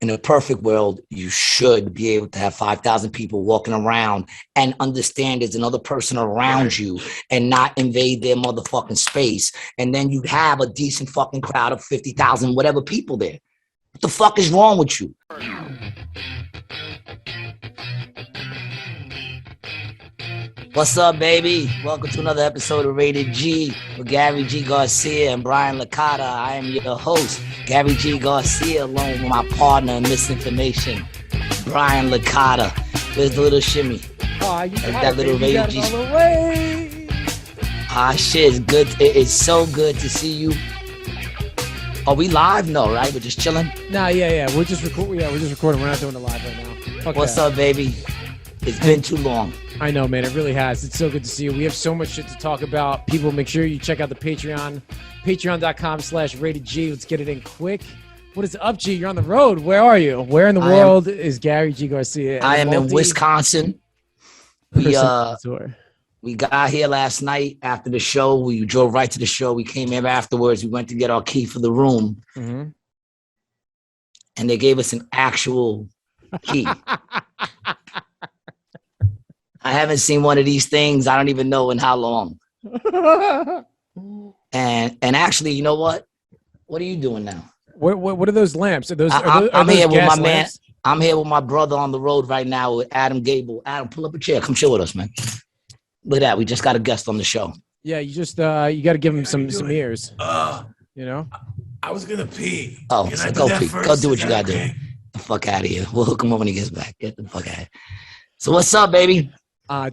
in a perfect world, you should be able to have 5,000 people walking around and understand there's another person around you and not invade their motherfucking space. And then you have a decent fucking crowd of 50,000, whatever people there. What the fuck is wrong with you? What's up, baby? Welcome to another episode of Rated G with Gary G. Garcia and Brian Licata. I am your host, Gary G. Garcia, along with my partner in misinformation, Brian Licata. Where's the little shimmy? Oh, you got that little Rated G. Ah, shit, it's good. It's so good to see you. Are we live? No, right? We're just chilling? Nah, yeah. We're just recording. We're not doing it live right now. Fuck What's that. up, baby? It's been too long. I know, man. It really has. It's so good to see you. We have so much shit to talk about. People, make sure you check out the Patreon. Patreon.com/ratedG. Let's get it in quick. What is up, G? You're on the road. Where are you? Where in the world is Gary G. Garcia? I am in Wisconsin. We got here last night after the show. We drove right to the show. We came here afterwards. We went to get our key for the room. Mm-hmm. And they gave us an actual key. I haven't seen one of these things. I don't even know in how long. And actually, you know what? What are you doing now? What are those lamps? I'm here with my man. I'm here with my brother on the road right now with Adam Gable. Adam, pull up a chair. Come chill with us, man. Look at that. We just got a guest on the show. Yeah, you just you got to give him some ears. You know. I was gonna pee. Oh, so go pee. Go do what you gotta do. Get the fuck out of here. We'll hook him up when he gets back. Get the fuck out of here. So what's up, baby?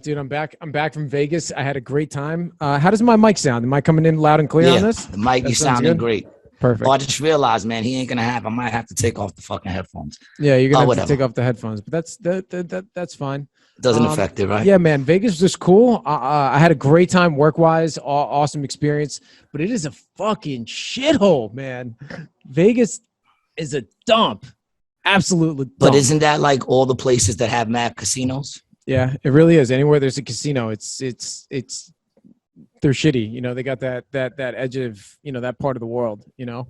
Dude, I'm back from Vegas. I had a great time. How does my mic sound? Am I coming in loud and clear on this? The mic, you sounding great. Perfect. Oh, I just realized, man, he ain't gonna have. I might have to take off the fucking headphones. Yeah, you're gonna have to take off the headphones, but that's fine. Doesn't affect it, right? Yeah, man. Vegas was cool. I had a great time work-wise. Awesome experience, but it is a fucking shithole, man. Vegas is a dump. Absolutely dump. But isn't that like all the places that have mad casinos? Yeah, it really is. Anywhere there's a casino, it's they're shitty. You know, they got that edge of, you know, that part of the world, you know,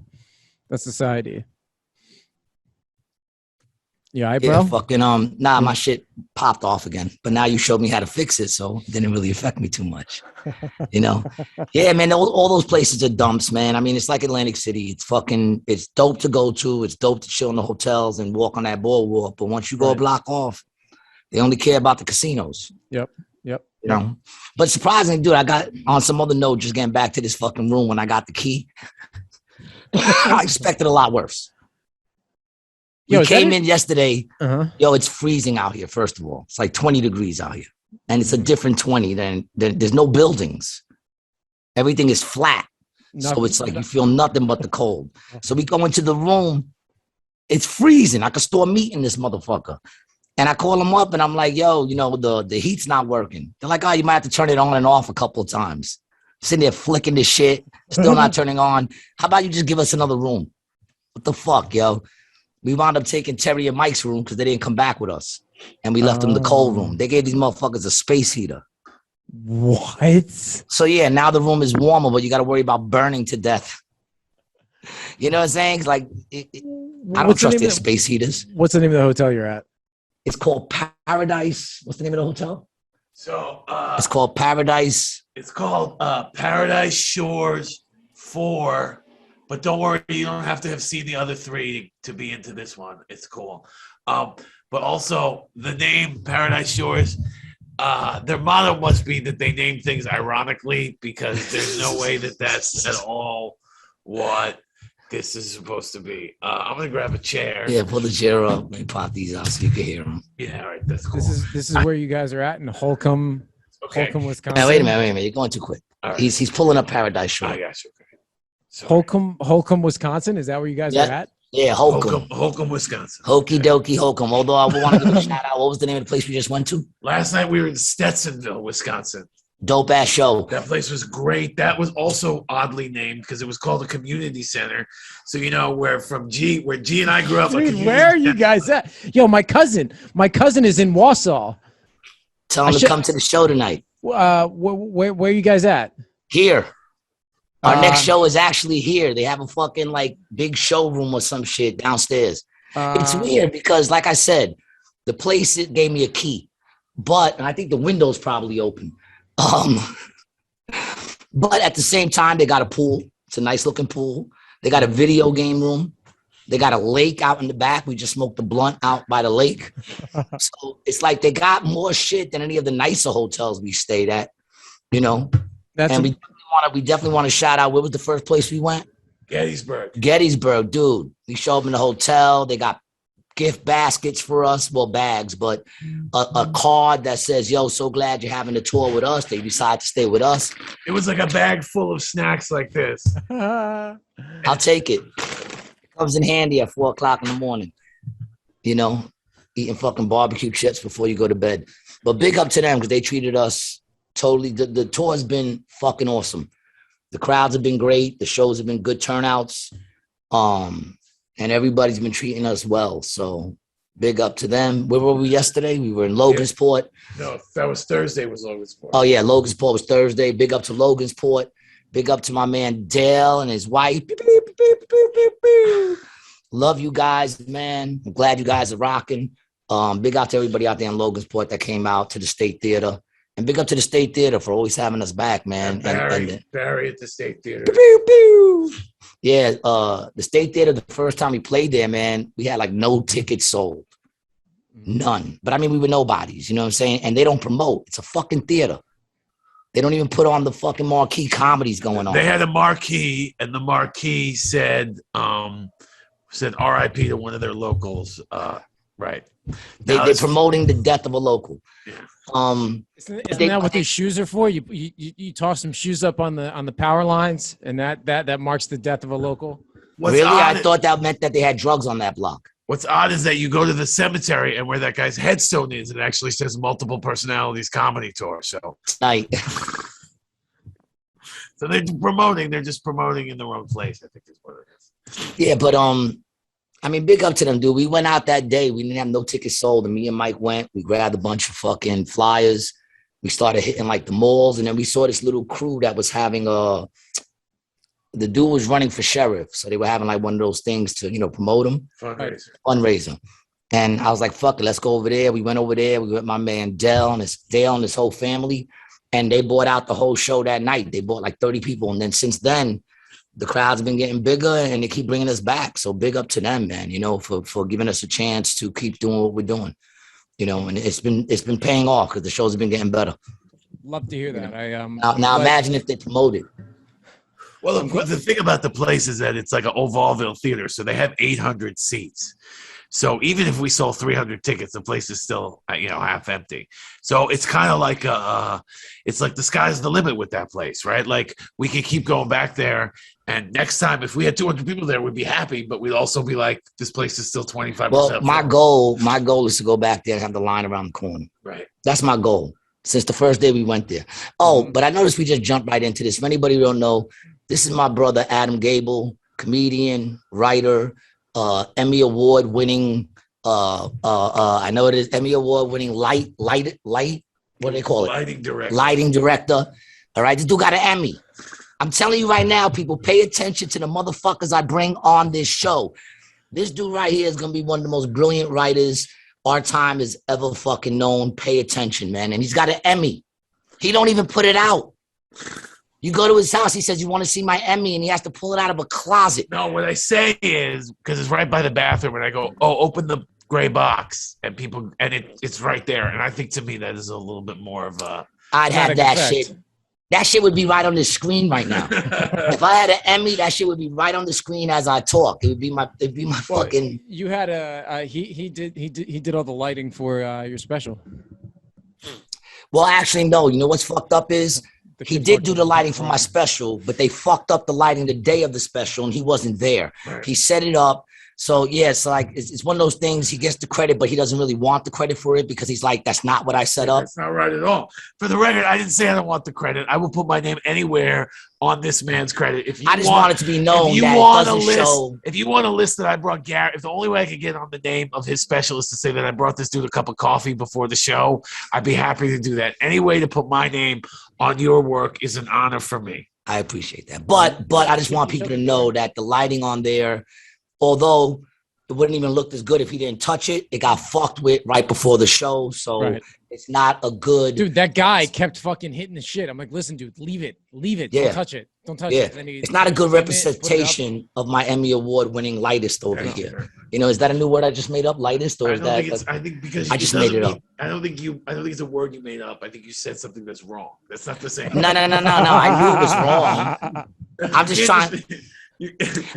that society. Yeah, bro. Yeah, fucking my shit popped off again. But now you showed me how to fix it, so it didn't really affect me too much. You know? Yeah, man, all those places are dumps, man. I mean, it's like Atlantic City. It's dope to go to. It's dope to chill in the hotels and walk on that boardwalk. But once you go a block off, they only care about the casinos. Yep. You know? But surprisingly, dude, I got on some other note, just getting back to this fucking room when I got the key. I expected a lot worse. We came in yesterday. Uh-huh. Yo, it's freezing out here, first of all. It's like 20 degrees out here. And it's a different 20 than there's no buildings. Everything is flat. So it's like you feel nothing but the cold. So we go into the room. It's freezing. I could store meat in this motherfucker. And I call them up and I'm like, yo, you know, the heat's not working. They're like, oh, you might have to turn it on and off a couple of times. Sitting there flicking this shit, still not turning on. How about you just give us another room? What the fuck, yo? We wound up taking Terry and Mike's room because they didn't come back with us. And we left them the cold room. They gave these motherfuckers a space heater. What? So, yeah, now the room is warmer, but you got to worry about burning to death. You know what I'm saying? It's like, I don't trust their space heaters. What's the name of the hotel you're at? It's called Paradise. What's the name of the hotel? So it's called Paradise. It's called Paradise Shores 4. But don't worry, you don't have to have seen the other 3 to be into this one. It's cool. But also the name Paradise Shores, their motto must be that they name things ironically, because there's no way that that's at all what this is supposed to be. I'm gonna grab a chair. Yeah, pull the chair up. Let me pop these out so you can hear them. Yeah, all right, that's cool. This is where you guys are at in Holcomb, Wisconsin. Now, wait a minute. You're going too quick. Right. He's pulling up Paradise Shore. I got you. Okay. Holcomb, Wisconsin. Is that where you guys are at? Yeah, Holcomb, Wisconsin. Hokey dokey Holcomb. Although I want to give a shout out. What was the name of the place we just went to? Last night we were in Stetsonville, Wisconsin. Dope ass show. That place was great. That was also oddly named because it was called a community center. So you know where G and I grew up. Dude, where are you guys at? Yo, my cousin is in Wausau. Tell him to come to the show tonight. Where are you guys at? Here. Our next show is actually here. They have a fucking like big showroom or some shit downstairs. It's weird because, like I said, the place it gave me a key, and I think the window's probably open. But at the same time, they got a pool. It's a nice looking pool. They got a video game room. They got a lake out in the back. We just smoked the blunt out by the lake. So it's like they got more shit than any of the nicer hotels we stayed at, you know. We definitely want to shout out. Where was the first place we went? Gettysburg, dude. We showed up in the hotel. They got gift baskets for us, well, bags, but a card that says, yo, so glad you're having a tour with us. They decided to stay with us. It was like a bag full of snacks like this. I'll take it. It comes in handy at 4 o'clock in the morning, you know, eating fucking barbecue chips before you go to bed. But big up to them because they treated us totally. The tour has been fucking awesome. The crowds have been great. The shows have been good turnouts. And everybody's been treating us well. So big up to them. Where were we yesterday? We were in Logansport. No, that was Thursday was Logansport. Oh, yeah. Logansport was Thursday. Big up to Logansport. Big up to my man Dale and his wife. Love you guys, man. I'm glad you guys are rocking. Big out to everybody out there in Logansport that came out to the State Theater. And big up to the State Theater for always having us back, man. And Barry at the State Theater. Yeah, the State Theater, the first time we played there, man, we had like no tickets sold. None. But I mean, we were nobodies, you know what I'm saying? And they don't promote. It's a fucking theater. They don't even put on the fucking marquee comedies going on. They had a marquee, and the marquee said RIP to one of their locals. Right. They're promoting the death of a local. Yeah. Isn't that what these shoes are for? You toss some shoes up on the power lines, and that marks the death of a local. I thought that meant that they had drugs on that block. What's odd is that you go to the cemetery, and where that guy's headstone is, it actually says Multiple Personalities Comedy Tour. So night. So they're promoting. They're just promoting in the wrong place, I think is what it is. Yeah, but I mean, big up to them, dude. We went out that day. We didn't have no tickets sold. And me and Mike went. We grabbed a bunch of fucking flyers. We started hitting like the malls. And then we saw this little crew that was having the dude was running for sheriff. So they were having like one of those things to, you know, promote him. Fundraiser. And I was like, fuck it, let's go over there. We went over there. We met my man Dale and his whole family. And they bought out the whole show that night. They bought like 30 people. And then since then, the crowds have been getting bigger and they keep bringing us back. So big up to them, man, you know, for giving us a chance to keep doing what we're doing, you know, and it's been paying off because the shows have been getting better. Love to hear that. Now imagine if they promoted. Well, the thing about the place is that it's like an Ovalville theater. So they have 800 seats. So even if we sold 300 tickets, the place is still, you know, half empty. So it's kind of like it's like the sky's the limit with that place, right? Like we could keep going back there, and next time if we had 200 people there, we'd be happy, but we'd also be like, this place is still 25%. Well, my goal is to go back there and have the line around the corner. Right. That's my goal since the first day we went there. Oh, but I noticed we just jumped right into this. For anybody who don't know, this is my brother Adam Gabel, comedian, writer. Emmy Award winning I know it is Emmy Award winning light what do they call it? Lighting director. All right, this dude got an Emmy. I'm telling you right now, people, pay attention to the motherfuckers I bring on this show. This dude right here is gonna be one of the most brilliant writers our time has ever fucking known. Pay attention, man. And he's got an Emmy. He don't even put it out. You go to his house, he says, you want to see my Emmy? And he has to pull it out of a closet. No, what I say is, because it's right by the bathroom, and I go, oh, open the gray box. And it's right there. And I think to me that is a little bit more of a... I'd have that shit. That shit would be right on the screen right now. If I had an Emmy, that shit would be right on the screen as I talk. It'd be my fucking... You had he did all the lighting for your special. Well, actually, no. You know what's fucked up is... He did do the lighting for my special, but they fucked up the lighting the day of the special, and he wasn't there. Right. He set it up. So, yeah, it's one of those things. He gets the credit, but he doesn't really want the credit for it because he's like, that's not what I set up. That's not right at all. For the record, I didn't say I don't want the credit. I will put my name anywhere on this man's credit. I just want it to be known if you want a list that I brought Garrett, if the only way I could get on the name of his special is to say that I brought this dude a cup of coffee before the show, I'd be happy to do that. Any way to put my name on your work is an honor for me. I appreciate that. But I just want people to know that the lighting on there, although it wouldn't even look as good if he didn't touch it. It got fucked with right before the show. So it's not a good. Dude, that guy kept fucking hitting the shit. I'm like, listen, dude, leave it. Yeah. Don't touch it. Don't touch it. It's not a good representation of my Emmy Award winning lightest over here. You know, is that a new word I just made up? Lightest, or is that? I think because I just made it up. I don't think it's a word you made up. I think you said something that's wrong. That's not the same. No. I knew it was wrong. I'm just trying.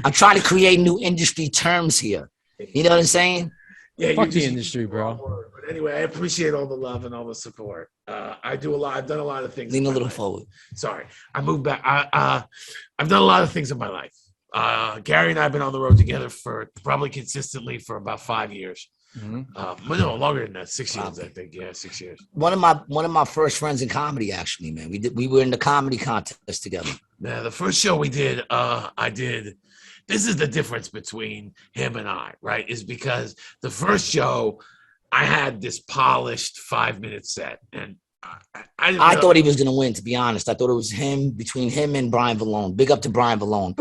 I'm trying to create new industry terms here. You know what I'm saying? Yeah, fuck the industry, bro. But anyway, I appreciate all the love and all the support. I do a lot. I've done a lot of things. Lean a little forward. Sorry, I moved back. I've done a lot of things in my life. Gary and I have been on the road together for probably consistently for about 5 years. But no, longer than that. 6 years, I think. Yeah, 6 years. One of my first friends in comedy, actually, man. We were in the comedy contest together. Yeah, the first show we did, I did. This is the difference between him and I, right? Is because the first show, I had this polished 5-minute set, and I thought he was gonna win. To be honest, I thought it was between him and Brian Vallone. Big up to Brian Vallone.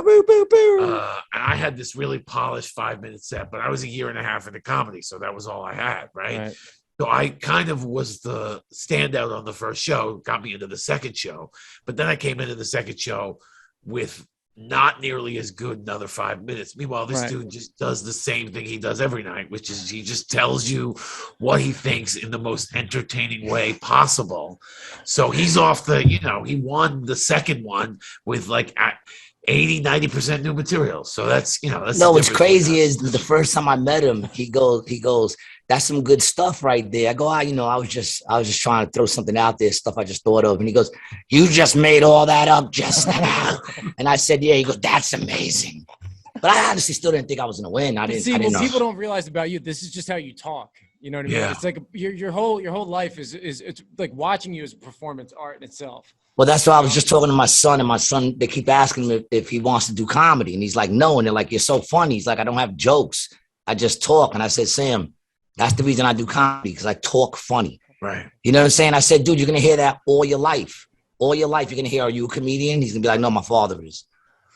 I had this really polished 5-minute set, but I was a year and a half into comedy, so that was all I had, right? So I kind of was the standout on the first show, got me into the second show, but then I came into the second show with not nearly as good another 5 minutes. Meanwhile, this dude just does the same thing he does every night, which is he just tells you what he thinks in the most entertaining way possible. So he's off he won the second one with like 80-90% new material. So that's no, what's crazy is the first time I met him, he goes, that's some good stuff right there. I go, I was just trying to throw something out there, stuff I just thought of. And he goes, you just made all that up just now. And I said, yeah. He goes, that's amazing. But I honestly still didn't think I was going to win. I didn't know. People don't realize about you, this is just how you talk. You know what I mean? It's like your whole life is it's like watching you as a performance art in itself. Well, that's why I was just talking to my son, and my son, they keep asking him if he wants to do comedy. And he's like, no. And they're like, you're so funny. He's like, I don't have jokes. I just talk. And I said, Sam, that's the reason I do comedy, because I talk funny. Right. You know what I'm saying? I said, dude, you're going to hear that all your life. All your life, you're going to hear, are you a comedian? He's going to be like, no, my father is.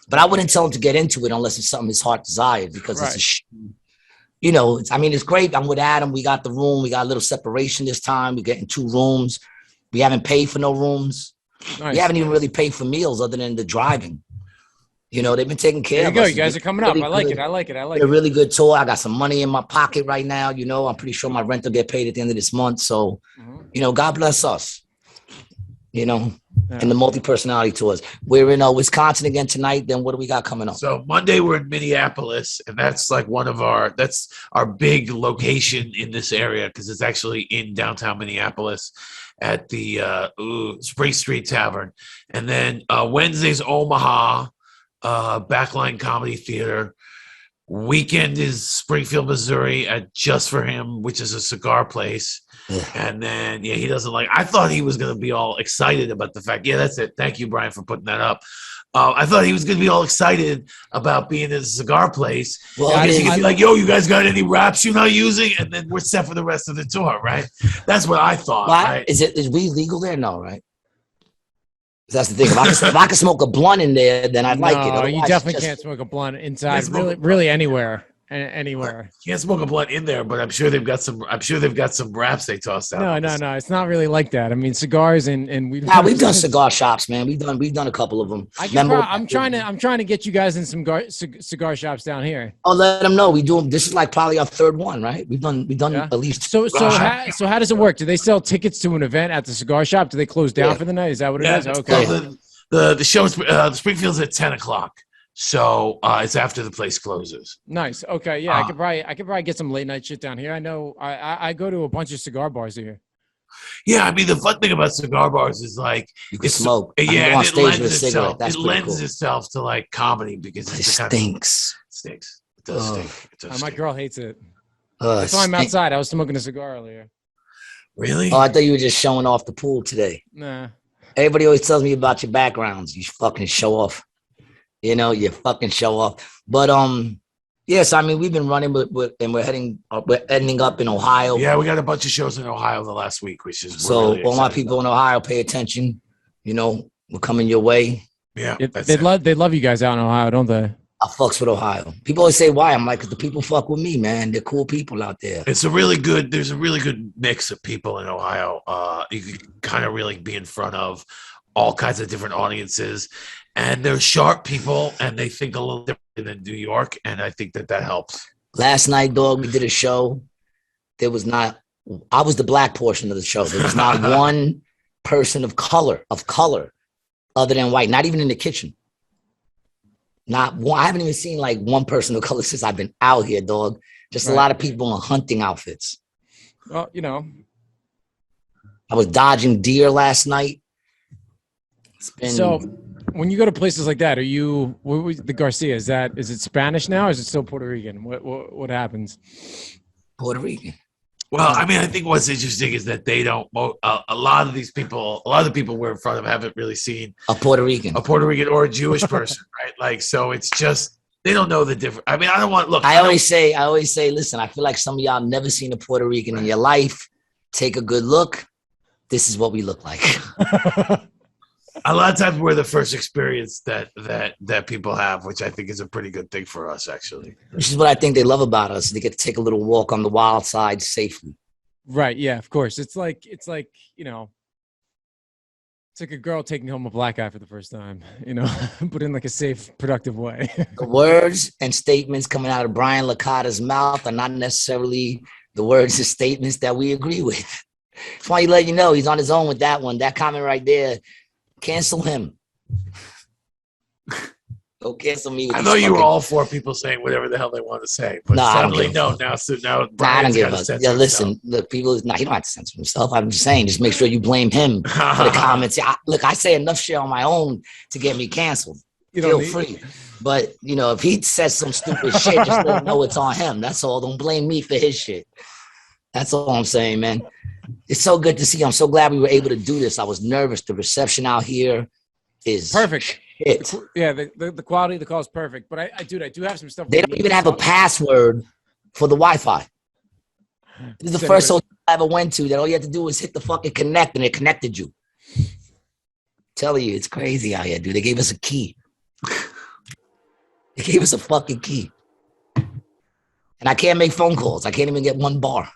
But I wouldn't tell him to get into it unless it's something his heart desired, because it's it's great. I'm with Adam. We got the room. We got a little separation this time. We're getting 2 rooms. We haven't paid for no rooms. Nice. We haven't even really paid for meals other than the driving. They've been taking care of us. You guys are coming up. I like it. A really good tour. I got some money in my pocket right now. I'm pretty sure my rent will get paid at the end of this month. So, God bless us. And the multi-personality tours. We're in Wisconsin again tonight. Then what do we got coming up? So Monday we're in Minneapolis, and that's like that's our big location in this area, because it's actually in downtown Minneapolis at the Spring Street Tavern. And then Wednesday's Omaha, Backline Comedy Theater. Weekend is Springfield, Missouri at Just for Him, which is a cigar place. And then, he doesn't I thought he was going to be all excited about the fact. Yeah, that's it. Thank you, Brian, for putting that up. I thought he was going to be all excited about being in a cigar place. Well, he could be like, yo, you guys got any wraps you're not using? And then we're set for the rest of the tour, right? That's what I thought. Right? Is weed legal there? No, right? That's the thing. If I could smoke a blunt in there, then I'd like it. Otherwise, you definitely can't smoke a blunt inside. Really anywhere. Anywhere. Can't smoke a blunt in there, but I'm sure they've got some wraps they tossed out. No. It's not really like that. I mean, cigars and we've done cigar shops, man. We've done a couple of them. I'm trying to get you guys in some cigar shops down here. Oh, let them know. This is like probably our 3rd one, right? We've done at least. So how does it work? Do they sell tickets to an event at the cigar shop? Do they close down for the night? Is that what it is? Okay. The show Springfield's at 10:00. So it's after the place closes. Nice. Okay. Yeah, I could probably get some late night shit down here. I know I go to a bunch of cigar bars here. Yeah, I mean the fun thing about cigar bars is you can smoke. Yeah, it lends itself to comedy because it stinks. It does stink. My girl hates it. That's why I'm outside. I was smoking a cigar earlier. Really? Oh, I thought you were just showing off the pool today. Nah. Everybody always tells me about your backgrounds. You fucking show off. You fucking show off. But yes, I mean we've been running, and we're ending up in Ohio. Yeah, we got a bunch of shows in Ohio the last week, which is so really all my people in Ohio pay attention. We're coming your way. Yeah, they love you guys out in Ohio, don't they? I fucks with Ohio. People always say why. I'm like, 'cause the people fuck with me, man. They're cool people out there. There's a really good mix of people in Ohio. You can kind of really be in front of all kinds of different audiences, and they're sharp people, and they think a little different than New York, and I think that helps. Last night, dog, we did a show. There was not, I was the black portion of the show. There was not one person of color other than white, not even in the kitchen. Not one. I haven't even seen like one person of color since I've been out here, dog. Just a lot of people in hunting outfits. Well, you know. I was dodging deer last night. So when you go to places like that, the Garcia, is it Spanish now or is it still Puerto Rican? What happens? Puerto Rican. Well, I mean, I think what's interesting is that they don't. A lot of the people we're in front of haven't really seen a Puerto Rican or a Jewish person, right? Like, so it's just they don't know the difference. I mean, I don't want look. I always say, listen. I feel like some of y'all never seen a Puerto Rican in your life. Take a good look. This is what we look like. A lot of times we're the first experience that people have, which I think is a pretty good thing for us, actually. Which is what I think they love about us. They get to take a little walk on the wild side safely. Right. Yeah, of course. It's like, you know, it's like a girl taking home a black guy for the first time, you know, but in like a safe, productive way. The words and statements coming out of Brian Licata's mouth are not necessarily the words and statements that we agree with. That's why he let you know he's on his own with that one. That comment right there. Cancel him. Don't cancel me. I know you were all for people saying whatever the hell they want to say, but suddenly now Brian's got to censor listen, look, people. He don't have to censor himself. I'm just saying, just make sure you blame him for the comments. I say enough shit on my own to get me canceled. Feel free. But you know, if he says some stupid shit, just let him know it's on him. That's all. Don't blame me for his shit. That's all I'm saying, man. It's so good to see you. I'm so glad we were able to do this. I was nervous. The reception out here is perfect. Shit. Yeah, the quality of the call is perfect. But I do have some stuff. They don't even have a password for the Wi-Fi. This is the first hotel I ever went to that all you had to do was hit the fucking connect and it connected you. I'm telling you, it's crazy out here, dude. They gave us a key. They gave us a fucking key. And I can't make phone calls. I can't even get one bar.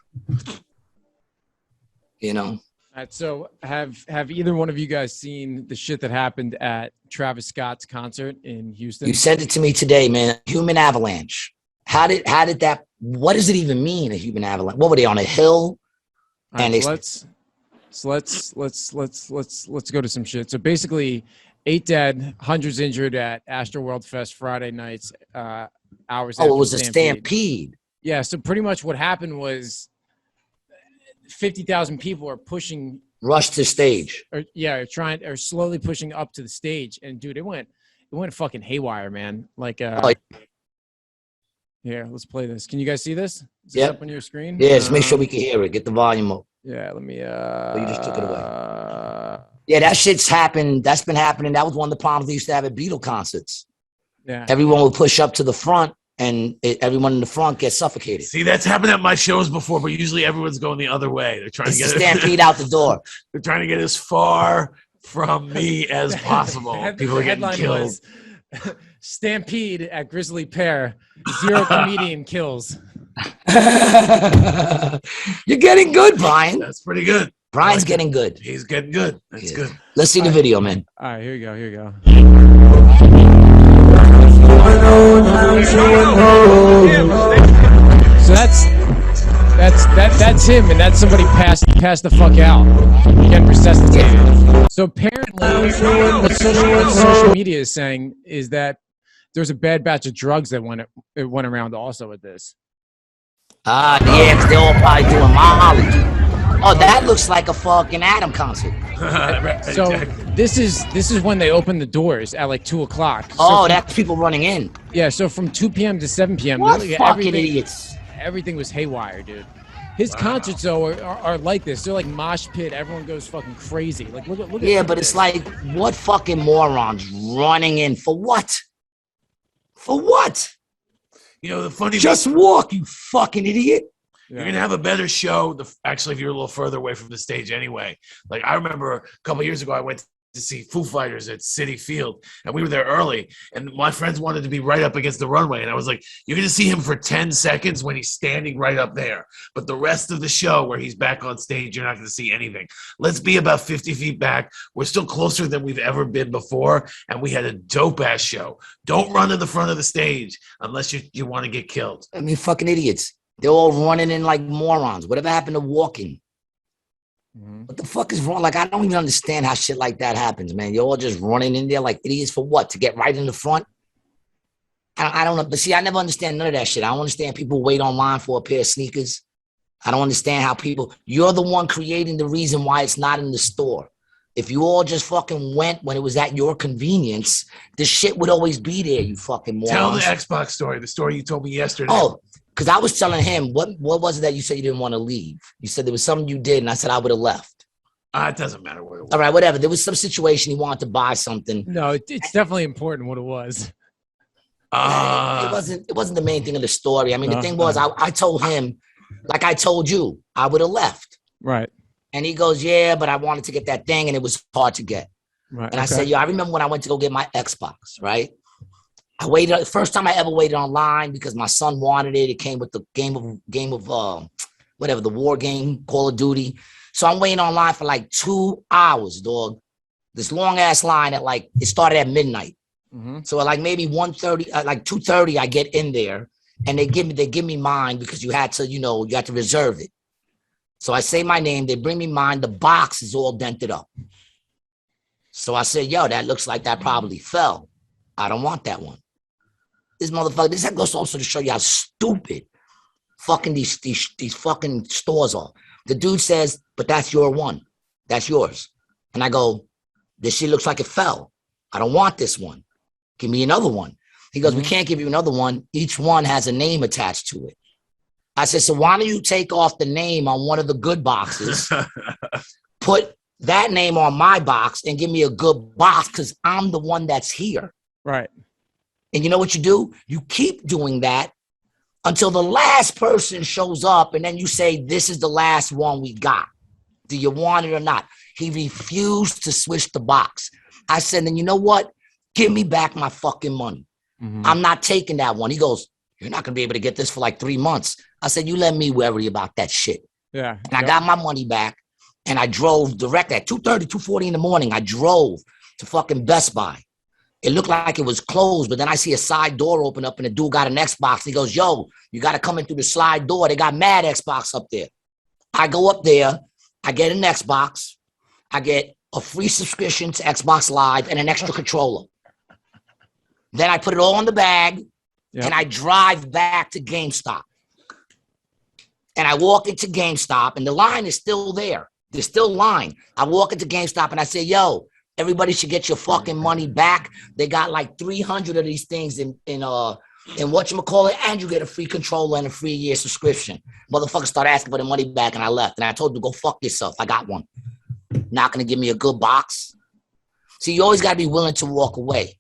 You know. All right, so have either one of you guys seen the shit that happened at Travis Scott's concert in Houston? You sent it to me today, man. Human avalanche. How did that? What does it even mean? A human avalanche? What were they on a hill? And let's go to some shit. So basically, 8 dead, hundreds injured at Astroworld Fest Friday nights. Hours. Oh, it was a stampede. Yeah. So pretty much what happened was 50,000 people are rushed to stage. Or slowly pushing up to the stage. And dude, it went fucking haywire, man. Like, here, let's play this. Can you guys see this? Is this up on your screen? Yeah, just make sure we can hear it. Get the volume up. Yeah, let me. You just took it away. Yeah, that shit's happened. That's been happening. That was one of the problems they used to have at Beatle concerts. Yeah, everyone would push up to the front, and everyone in the front gets suffocated. See, that's happened at my shows before, but usually everyone's going the other way. They're trying to get stampede out the door. They're trying to get as far from me as possible. People are getting killed. Stampede at Grizzly Pear. 0 comedian kills. You're getting good, Brian. That's pretty good. Brian's getting good. He's getting good. That's good. Let's see the video, man. All right, here you go. So that's him, and that's somebody passed the fuck out, getting resuscitated. So apparently, what social media is saying is that there's a bad batch of drugs that went around also with this. Yeah, because they're all probably doing Molly. Oh, that looks like a fucking Adam concert. So this is when they open the doors at like 2:00. Oh, that's people running in. Yeah, so from 2 p.m. to 7 p.m. What fucking idiots? Everything was haywire, dude. His concerts though are like this. They're like mosh pit. Everyone goes fucking crazy. Like look at. Yeah, but it's like what fucking morons running in for what? For what? You know the funny. Just walk, you fucking idiot. Yeah. You're gonna have a better show. Actually, if you're a little further away from the stage, anyway. Like I remember a couple of years ago, I went to see Foo Fighters at Citi Field, and we were there early, and my friends wanted to be right up against the runway, and I was like, you're going to see him for 10 seconds when he's standing right up there, but the rest of the show where he's back on stage, you're not going to see anything. Let's be about 50 feet back. We're still closer than we've ever been before, and we had a dope-ass show. Don't run to the front of the stage unless you want to get killed. I mean, fucking idiots. They're all running in like morons. Whatever happened to walking? What the fuck is wrong? Like, I don't even understand how shit like that happens, man. You're all just running in there like idiots for what? To get right in the front? I don't know. But see, I never understand none of that shit. I don't understand people wait online for a pair of sneakers. I don't understand how you're the one creating the reason why it's not in the store. If you all just fucking went when it was at your convenience, the shit would always be there, you fucking morons. Tell the Xbox story, the story you told me yesterday. Oh, because I was telling him, what was it that you said you didn't want to leave? You said there was something you did, and I said I would have left. It doesn't matter what it was. All right, whatever. There was some situation he wanted to buy something. No, it's definitely important what it was. It wasn't the main thing of the story. I mean, the thing was, I told him, like I told you, I would have left. Right. And he goes, yeah, but I wanted to get that thing, and it was hard to get. Right. And I said, I remember when I went to go get my Xbox, right? I waited, the first time I ever waited online because my son wanted it. It came with the game of whatever, the war game, Call of Duty. So I'm waiting online for like 2 hours, dog. This long ass line it started at midnight. Mm-hmm. So at like maybe 1:30, like 2:30, I get in there and they give me mine because you had to reserve it. So I say my name, they bring me mine. The box is all dented up. So I said, yo, that looks like that probably fell. I don't want that one. This motherfucker, this goes also to show you how stupid fucking these fucking stores are. The dude says, but that's your one. That's yours. And I go, this shit looks like it fell. I don't want this one. Give me another one. He goes, we can't give you another one. Each one has a name attached to it. I said, so why don't you take off the name on one of the good boxes, put that name on my box and give me a good box because I'm the one that's here. Right. And you know what you do? You keep doing that until the last person shows up and then you say, this is the last one we got. Do you want it or not? He refused to switch the box. I said, then you know what? Give me back my fucking money. Mm-hmm. I'm not taking that one. He goes, you're not going to be able to get this for like 3 months. I said, you let me worry about that shit. Yeah. And I got my money back and I drove direct at 2:30, 2:40 in the morning. I drove to fucking Best Buy. It looked like it was closed, but then I see a side door open up and the dude got an Xbox. He goes, yo, you got to come in through the slide door. They got mad Xbox up there. I go up there. I get an Xbox. I get a free subscription to Xbox Live and an extra controller. Then I put it all in the bag and I drive back to GameStop. And I walk into GameStop and the line is still there. There's still line. I walk into GameStop and I say, yo, everybody should get your fucking money back. They got like 300 of these things in whatchamacallit, and you get a free controller and a free year subscription. Motherfuckers start asking for the money back and I left. And I told them, go fuck yourself. I got one. Not going to give me a good box. See, you always got to be willing to walk away.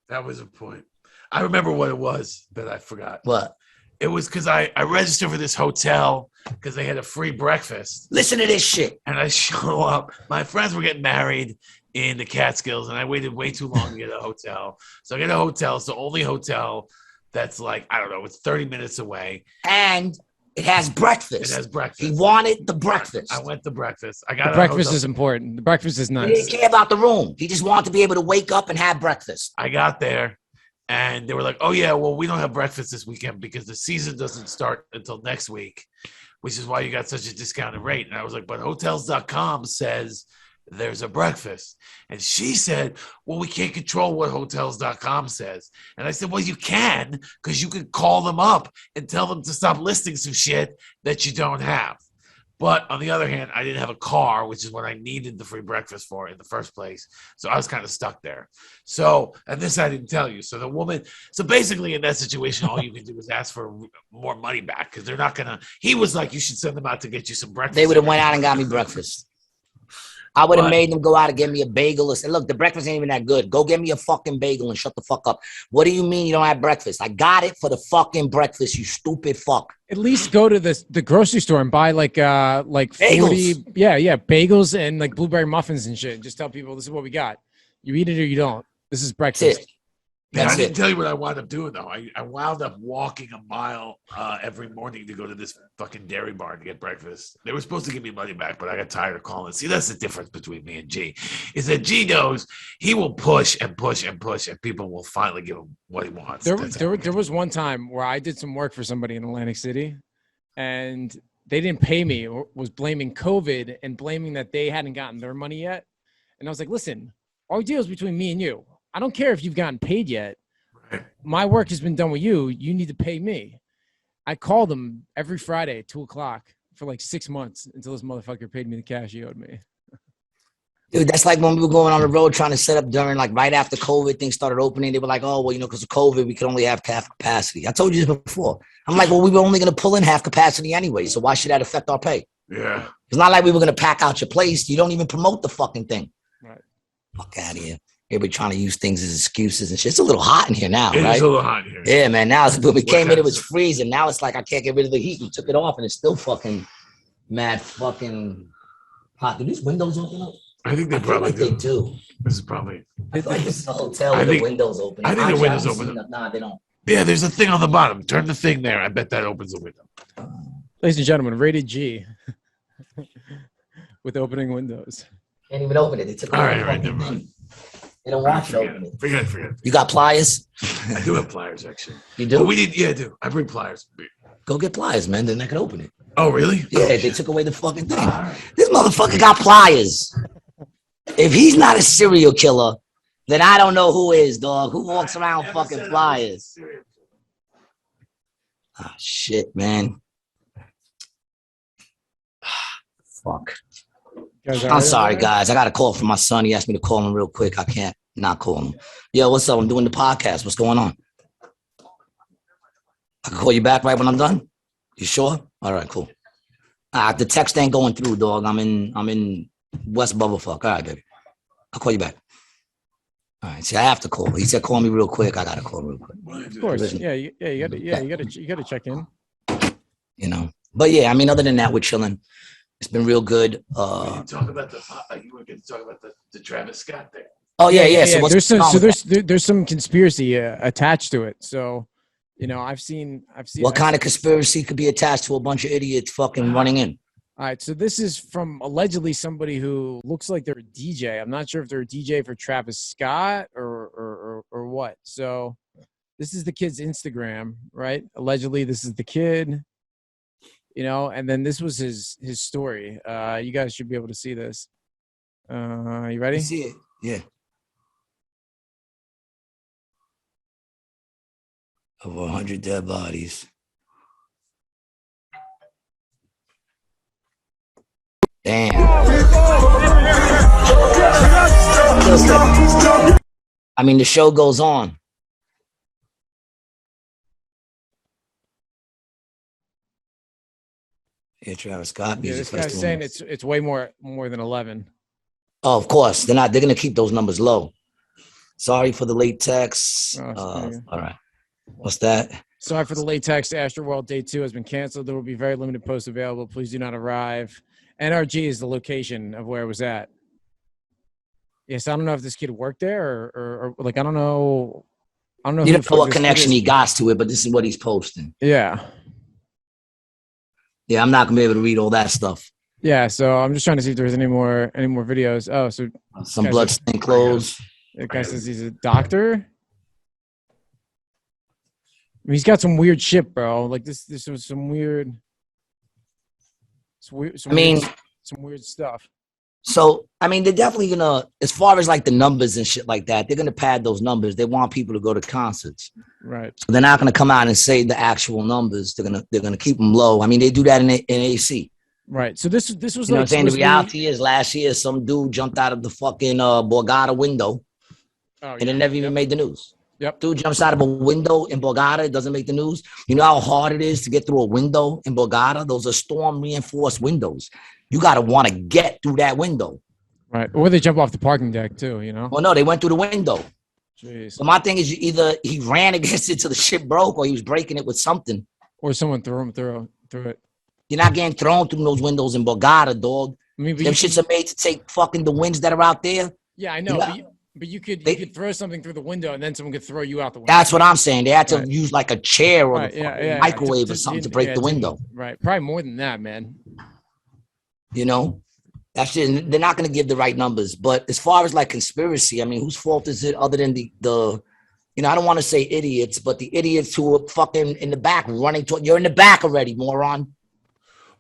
That was a point. I remember what it was that I forgot. What? It was because I registered for this hotel because they had a free breakfast. Listen to this shit. And I show up. My friends were getting married in the Catskills, and I waited way too long to get a hotel. So I get a hotel. It's the only hotel that's like, I don't know, it's 30 minutes away. And it has breakfast. It has breakfast. He wanted the breakfast. I went to breakfast. I got the breakfast is important. The breakfast is nice. He didn't care about the room. He just wanted to be able to wake up and have breakfast. I got there. And they were like, oh, yeah, well, we don't have breakfast this weekend because the season doesn't start until next week, which is why you got such a discounted rate. And I was like, but Hotels.com says there's a breakfast. And she said, well, we can't control what Hotels.com says. And I said, well, you can, because you can call them up and tell them to stop listing some shit that you don't have. But on the other hand, I didn't have a car, which is what I needed the free breakfast for in the first place. So I was kind of stuck there. So, and this I didn't tell you. So the woman, so basically in that situation, all you can do is ask for more money back because they're not going to, he was like, you should send them out to get you some breakfast. They would have went out and got me breakfast. I would have made them go out and get me a bagel and say, look, the breakfast ain't even that good. Go get me a fucking bagel and shut the fuck up. What do you mean you don't have breakfast? I got it for the fucking breakfast, you stupid fuck. At least go to the grocery store and buy like 40 bagels and like blueberry muffins and shit. Just tell people this is what we got. You eat it or you don't. This is breakfast. Yeah, I didn't tell you what I wound up doing though. I wound up walking a mile every morning to go to this fucking dairy bar to get breakfast. They were supposed to give me money back, but I got tired of calling. See, that's the difference between me and G. Is that G knows he will push and push and push, and people will finally give him what he wants. There was one time where I did some work for somebody in Atlantic City, and they didn't pay me, or was blaming COVID and blaming that they hadn't gotten their money yet. And I was like, listen, our deal is between me and you. I don't care if you've gotten paid yet. Right. My work has been done with you. You need to pay me. I called them every Friday at 2:00 for like 6 months until this motherfucker paid me the cash he owed me. Dude, that's like when we were going on the road trying to set up during, like, right after COVID, things started opening. They were like, oh, well, you know, because of COVID, we could only have half capacity. I told you this before. I'm like, well, we were only going to pull in half capacity anyway, so why should that affect our pay? Yeah. It's not like we were going to pack out your place. You don't even promote the fucking thing. Right. Fuck out of here. Everybody trying to use things as excuses and shit. It's a little hot in here now, right? It's a little hot in here. Yeah, man. Now, when we came in, it was freezing. Now it's like I can't get rid of the heat. We took it off, and it's still fucking mad fucking hot. Do these windows open up? I think they probably do. They do. This is probably. I feel like this is a hotel with the windows open. I think the windows open. Nah, they don't. Yeah, there's a thing on the bottom. Turn the thing there. I bet that opens the window. Ladies and gentlemen, rated G with opening windows. Can't even open it. They took all right, never mind. They don't want you to open it. Forget it. You got pliers? I do have pliers, actually. You do? Well, I do. I bring pliers. Go get pliers, man. Then I can open it. Oh, really? Yeah, they took away the fucking thing. Right. This motherfucker got pliers. If he's not a serial killer, then I don't know who is, dog. Who walks around with fucking pliers? Ah, shit, man. Fuck. I'm sorry, guys. I got a call from my son. He asked me to call him real quick. I can't not call him. Yo, what's up? I'm doing the podcast. What's going on? I can call you back right when I'm done. You sure? All right, cool. The text ain't going through, dog. I'm in West Bubblefuck. All right, baby. I'll call you back. All right. See, I have to call. He said, "Call me real quick." I gotta call real quick. Of course. Yeah. You gotta check in. You know. But yeah, I mean, other than that, we're chilling. It's been real good. You talk about you were going to talk about the Travis Scott thing. Oh yeah. So there's some conspiracy attached to it. So, you know, I've seen. What kind of conspiracy could be attached to a bunch of idiots fucking running in? All right, so this is from allegedly somebody who looks like they're a DJ. I'm not sure if they're a DJ for Travis Scott or what. So this is the kid's Instagram, right? Allegedly, this is the kid. You know, and then this was his story. You guys should be able to see this. You ready? See it? Yeah. Over 100 dead bodies. Damn. I mean, the show goes on. Yeah, Travis Scott. Yeah, this guy's saying it's way more than 11. Oh, of course. They're going to keep those numbers low. Sorry for the late text. All right. What's that? Sorry for the late text. Astroworld Day 2 has been canceled. There will be very limited posts available. Please do not arrive. NRG is the location of where it was at. Yes, I don't know if this kid worked there or like, I don't know. You don't know what connection he got to it, but this is what he's posting. Yeah. Yeah, I'm not gonna be able to read all that stuff. Yeah, so I'm just trying to see if there's any more videos. Oh, so some bloodstained clothes. The guy says he's a doctor. I mean, he's got some weird shit, bro. Like this was some weird. Some weird stuff. So, I mean, they're definitely gonna, as far as like the numbers and shit like that, they're gonna pad those numbers. They want people to go to concerts, right? So they're not gonna come out and say the actual numbers. They're gonna keep them low. I mean, they do that in AC, right? So this was, you know what I'm saying? The reality is, last year some dude jumped out of the fucking Borgata window, and it never even made the news. Yep. Dude jumps out of a window in Borgata. It doesn't make the news. You know how hard it is to get through a window in Borgata? Those are storm reinforced windows. You got to want to get through that window. Right. Or they jump off the parking deck too, you know? Well, no, they went through the window. Jeez. So my thing is either he ran against it till the shit broke or he was breaking it with something. Or someone threw him through it. You're not getting thrown through those windows in Borgata, dog. I mean, Them shits are made to take fucking the winds that are out there. Yeah, I know. But you could throw something through the window and then someone could throw you out the window. That's what I'm saying. They had to use like a chair or the microwave or something to break the window. Right. Probably more than that, man. You know? That shit, they're not going to give the right numbers. But as far as like conspiracy, I mean, whose fault is it other than the you know, I don't want to say idiots, but the idiots who are fucking in the back running toward, you're in the back already, moron.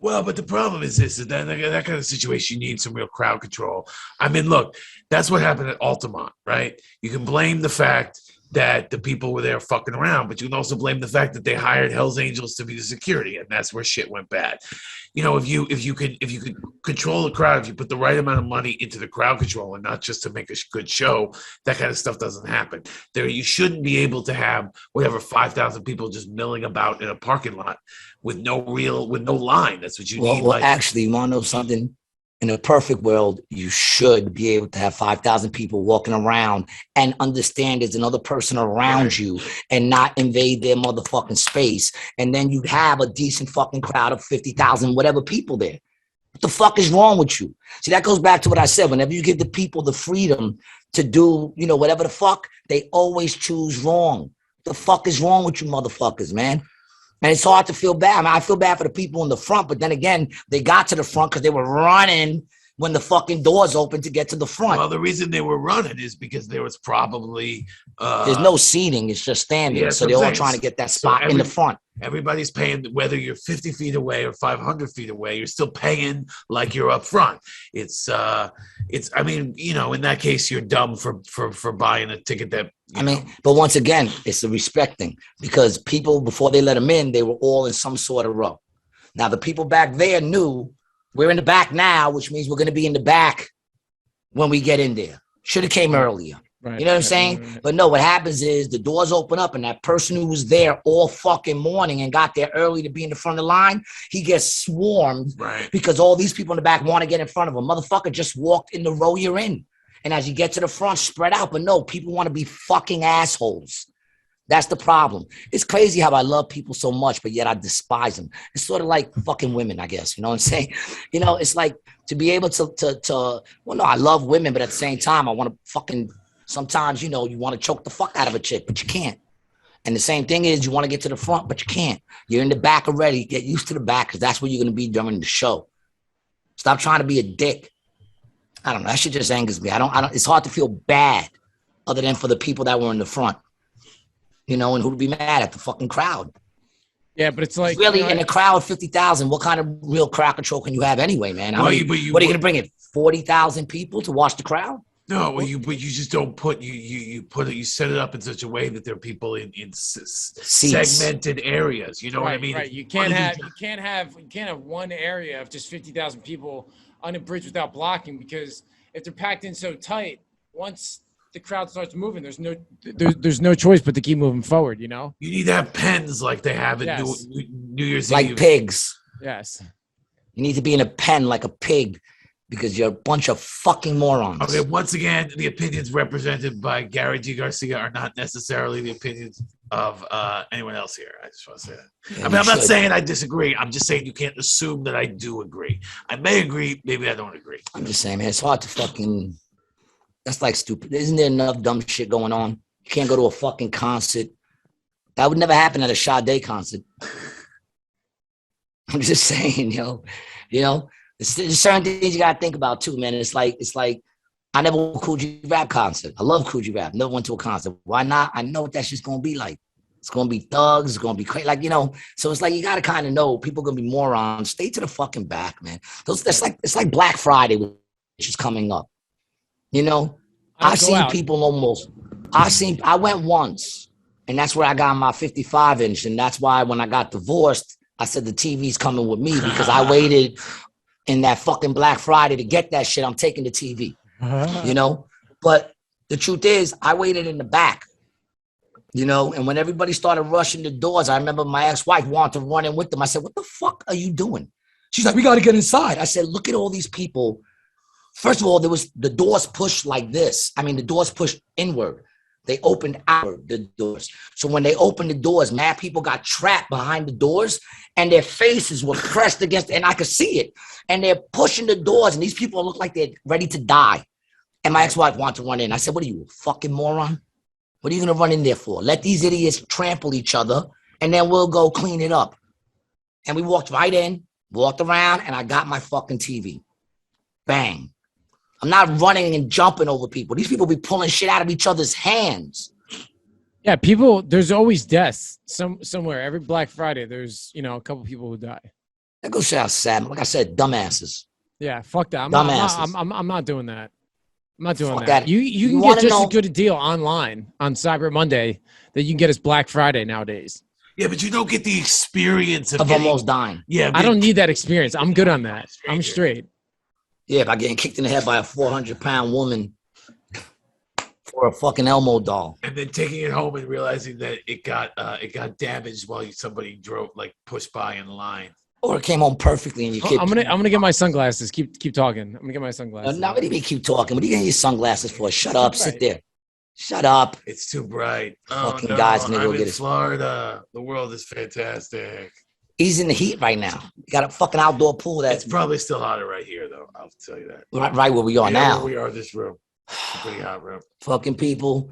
Well, but the problem is this: is that kind of situation, you need some real crowd control. I mean, look, that's what happened at Altamont, right? You can blame the fact that the people were there fucking around, but you can also blame the fact that they hired Hell's Angels to be the security, and that's where shit went bad. You know, if you could control the crowd, if you put the right amount of money into the crowd control and not just to make a good show, that kind of stuff doesn't happen. There, you shouldn't be able to have whatever 5,000 people just milling about in a parking lot with no line. That's what you need. Well, actually, you want to know something? In a perfect world, you should be able to have 5,000 people walking around and understand there's another person around you and not invade their motherfucking space. And then you have a decent fucking crowd of 50,000, whatever people there. What the fuck is wrong with you? See, that goes back to what I said. Whenever you give the people the freedom to do, you know, whatever the fuck, they always choose wrong. The fuck is wrong with you motherfuckers, man? And it's hard to feel bad. I mean, I feel bad for the people in the front, but then again, they got to the front because they were running when the fucking doors opened to get to the front. Well, the reason they were running is because there was probably there's no seating; it's just standing. Yeah, so they're all trying to get that spot in the front. Everybody's paying, whether you're 50 feet away or 500 feet away, you're still paying like you're up front. It's. I mean, you know, in that case, you're dumb for buying a ticket that. I mean, but once again, it's the respecting, because people, before they let them in, they were all in some sort of row. Now, the people back there knew we're in the back now, which means we're going to be in the back when we get in there. Should have came earlier. Right. You know what I'm saying? Right. But no, what happens is the doors open up and that person who was there all fucking morning and got there early to be in the front of the line, he gets swarmed because all these people in the back want to get in front of him. Motherfucker just walked in the row you're in. And as you get to the front, spread out. But no, people want to be fucking assholes. That's the problem. It's crazy how I love people so much, but yet I despise them. It's sort of like fucking women, I guess. You know what I'm saying? You know, it's like to be able to well, no, I love women, but at the same time, I want to fucking, sometimes, you know, you want to choke the fuck out of a chick, but you can't. And the same thing is you want to get to the front, but you can't. You're in the back already. Get used to the back because that's where you're going to be during the show. Stop trying to be a dick. I don't know. That shit just angers me. I don't, it's hard to feel bad other than for the people that were in the front, you know, and who'd be mad at the fucking crowd. Yeah, but it's like really in a crowd, 50,000. What kind of real crowd control can you have anyway, man? What are you going to bring it? 40,000 people to watch the crowd? No, well, you just don't put you set it up in such a way that there are people in segmented areas. You know what I mean? Right. You can't have one area of just 50,000 people on a bridge without blocking, because if they're packed in so tight, once the crowd starts moving, there's no choice but to keep moving forward. You know, you need to have pens like they have in New Year's Eve, like pigs. Yes, you need to be in a pen like a pig, because you're a bunch of fucking morons. Okay, once again, the opinions represented by Gary G. Garcia are not necessarily the opinions of anyone else here. I just want to say that. Yeah, I mean, I'm not saying I disagree. I'm just saying you can't assume that I do agree. I may agree, maybe I don't agree. I'm just saying, man, it's hard to fucking... That's like stupid. Isn't there enough dumb shit going on? You can't go to a fucking concert. That would never happen at a Sade concert. I'm just saying, you know? There's certain things you gotta think about too, man. It's like I never went to a Cool G Rap concert. I love Cool G Rap. Never went to a concert. Why not? I know what that shit's gonna be like. It's gonna be thugs. It's gonna be crazy. Like, you know. So it's like you gotta kind of know people are gonna be morons. Stay to the fucking back, man. It's like Black Friday, which is coming up. You know, I've seen people almost. I went once, and that's where I got my 55-inch, and that's why when I got divorced, I said the TV's coming with me, because I waited in that fucking Black Friday to get that shit. I'm taking the TV, you know? But the truth is, I waited in the back, you know? And when everybody started rushing the doors, I remember my ex-wife wanted to run in with them. I said, what the fuck are you doing? She's like, we got to get inside. I said, look at all these people First of all, there was the doors pushed like this. I mean, the doors pushed inward. They opened outward, the doors. So when they opened the doors, mad people got trapped behind the doors and their faces were pressed against, and I could see it. And they're pushing the doors, and these people look like they're ready to die. And my ex-wife wanted to run in. I said, what are you, a fucking moron? What are you going to run in there for? Let these idiots trample each other, and then we'll go clean it up. And we walked right in, walked around, and I got my fucking TV. Bang. I'm not running and jumping over people. These people be pulling shit out of each other's hands. Yeah, people, there's always deaths somewhere. Every Black Friday, there's, a couple people who die. That goes out sad. Like I said, dumbasses. Yeah, fuck that. I'm not doing that. I'm not doing that. You can get just as good a deal online on Cyber Monday that you can get as Black Friday nowadays. Yeah, but you don't get the experience of almost dying. Yeah, I don't need that experience. I'm good on that. I'm straight. Yeah, by getting kicked in the head by a 400-pound woman for a fucking Elmo doll, and then taking it home and realizing that it got damaged while somebody pushed by in line, or it came home perfectly and you keep. I'm gonna get my sunglasses. Keep talking. I'm gonna get my sunglasses. No, what do you mean keep talking? What are you getting your sunglasses for? Shut up. Sit there. Shut up. It's too bright. Fucking guys gonna go get it. Florida. The world is fantastic. He's in the heat right now. You got a fucking outdoor pool. It's probably still hotter right here, though. I'll tell you that. Right where we are now. Where we are, this room. It's a pretty hot room. Fucking people.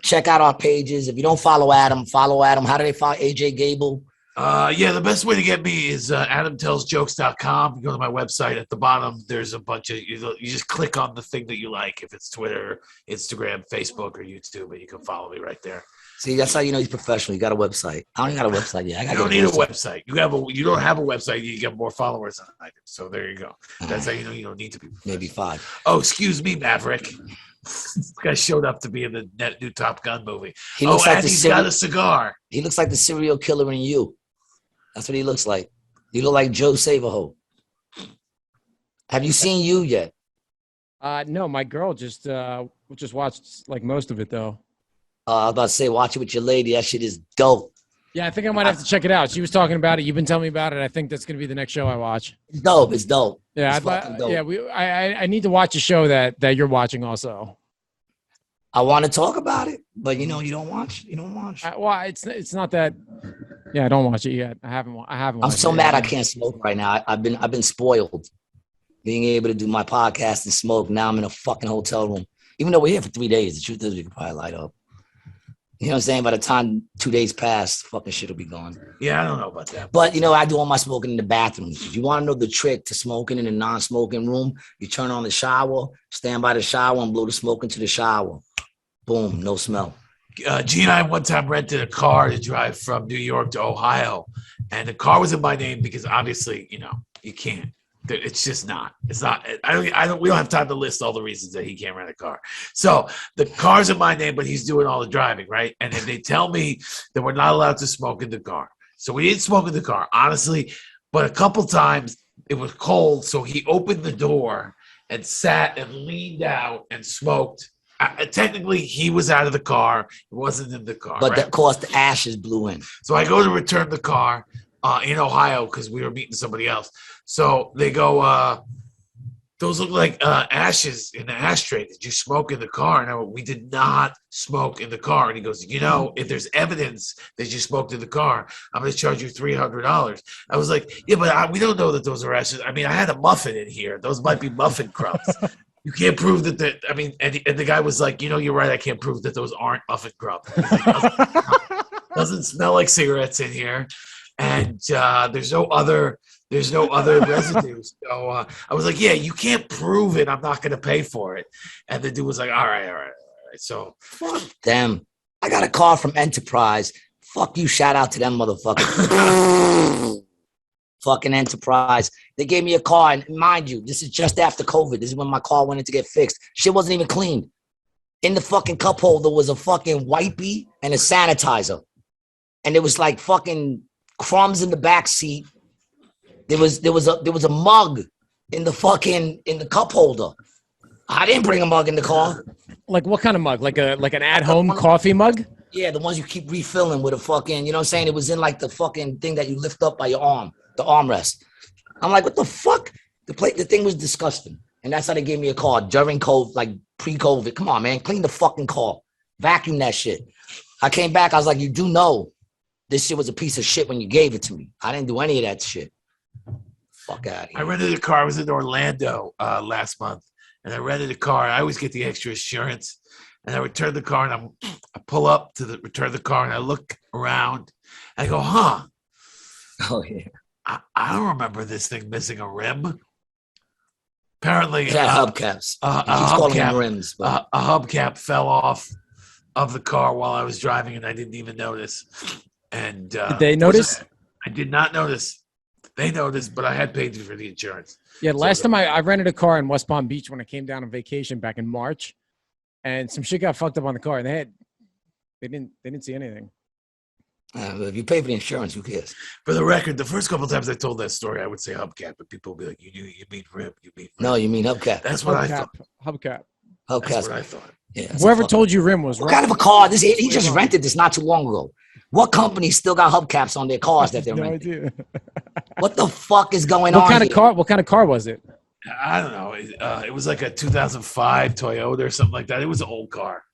Check out our pages. If you don't follow Adam, follow Adam. How do they follow AJ Gable? Yeah, the best way to get me is adamtellsjokes.com. You go to my website. At the bottom, there's a bunch of, you just click on the thing that you like. If it's Twitter, Instagram, Facebook, or YouTube, and you can follow me right there. See, that's how you know he's professional. You got a website. I don't got a website yet. You don't need a website. You don't have a website. You get more followers than I do. So there you go. That's how you know you don't need to be professional. Maybe 5. Oh, excuse me, Maverick. This guy showed up to be in the new Top Gun movie. He looks like he's got a cigar. He looks like the serial killer in You. That's what he looks like. You look like Joe Savaho. Have you seen You yet? No, my girl just watched like most of it though. I was about to say, watch it with your lady. That shit is dope. Yeah, I think I might have to check it out. She was talking about it. You've been telling me about it. I think that's going to be the next show I watch. It's dope. It's dope. Yeah, dope. Yeah. I need to watch a show that you're watching also. I want to talk about it, but you don't watch. You don't watch. Well, it's not that. Yeah, I don't watch it yet. I haven't. I'm so mad I can't smoke right now. I've been spoiled, being able to do my podcast and smoke. Now I'm in a fucking hotel room. Even though we're here for 3 days, the truth is we could probably light up. You know what I'm saying? By the time 2 days pass, fucking shit will be gone. Yeah, I don't know about that. But, I do all my smoking in the bathroom. If you want to know the trick to smoking in a non-smoking room, you turn on the shower, stand by the shower, and blow the smoke into the shower. Boom, no smell. G and I one time rented a car to drive from New York to Ohio. And the car was in my name because obviously, you can't. It's just not. It's not. We don't have time to list all the reasons that he can't rent a car. So the car's in my name, but he's doing all the driving, right? And then they tell me that we're not allowed to smoke in the car. So we didn't smoke in the car, honestly. But a couple times it was cold, so he opened the door and sat and leaned out and smoked. Technically, he was out of the car. It wasn't in the car. But right? of course, the ashes blew in. So I go to return the car in Ohio because we were meeting somebody else. So they go, those look like ashes in the ashtray. Did you smoke in the car? And I went, we did not smoke in the car. And he goes, if there's evidence that you smoked in the car, I'm going to charge you $300. I was like, yeah, but we don't know that those are ashes. I mean, I had a muffin in here. Those might be muffin crumbs. You can't prove that. And the guy was like, you're right. I can't prove that those aren't muffin crumbs. Doesn't smell like cigarettes in here. And there's no other residue. So I was like, yeah, you can't prove it. I'm not going to pay for it. And the dude was like, all right. So fuck them. I got a call from Enterprise. Fuck you. Shout out to them motherfuckers. Fucking Enterprise. They gave me a car. And mind you, this is just after COVID. This is when my car went in to get fixed. Shit wasn't even cleaned. In the fucking cup holder was a fucking wipey and a sanitizer. And there was like fucking crumbs in the back seat. There was a mug in the cup holder. I didn't bring a mug in the car. Like what kind of mug? Like an at-home coffee mug? Yeah, the ones you keep refilling with a fucking, you know what I'm saying? It was in like the fucking thing that you lift up by your arm, the armrest. I'm like, what the fuck? The thing was disgusting. And that's how they gave me a car during COVID, like pre-COVID. Come on, man. Clean the fucking car. Vacuum that shit. I came back. I was like, you do know this shit was a piece of shit when you gave it to me. I didn't do any of that shit. Fuck out of here. I rented a car. I was in Orlando last month, and I rented a car. I always get the extra insurance. And I returned the car, and I pull up to return the car, and I look around. And I go, huh? Oh, yeah. I don't remember this thing missing a rim. Apparently, It had hubcaps. He keeps calling them rims. But... a hubcap fell off of the car while I was driving, and I didn't even notice. And did they notice? I did not notice. They noticed, but I had paid for the insurance. Yeah, last time I rented a car in West Palm Beach when I came down on vacation back in March, and some shit got fucked up on the car, and they didn't see anything. If you pay for the insurance, who cares? For the record, the first couple of times I told that story, I would say hubcap, but people would be like, you mean rim, you mean rim. No, you mean hubcap. That's what I thought. Hubcap. That's what I thought. Yeah, whoever told you rim was what right. kind of a car? He just rented this not too long ago. What company still got hubcaps on their cars that they're renting? Idea. What the fuck is going on? What kind of car was it? I don't know. It was like a 2005 Toyota or something like that. It was an old car.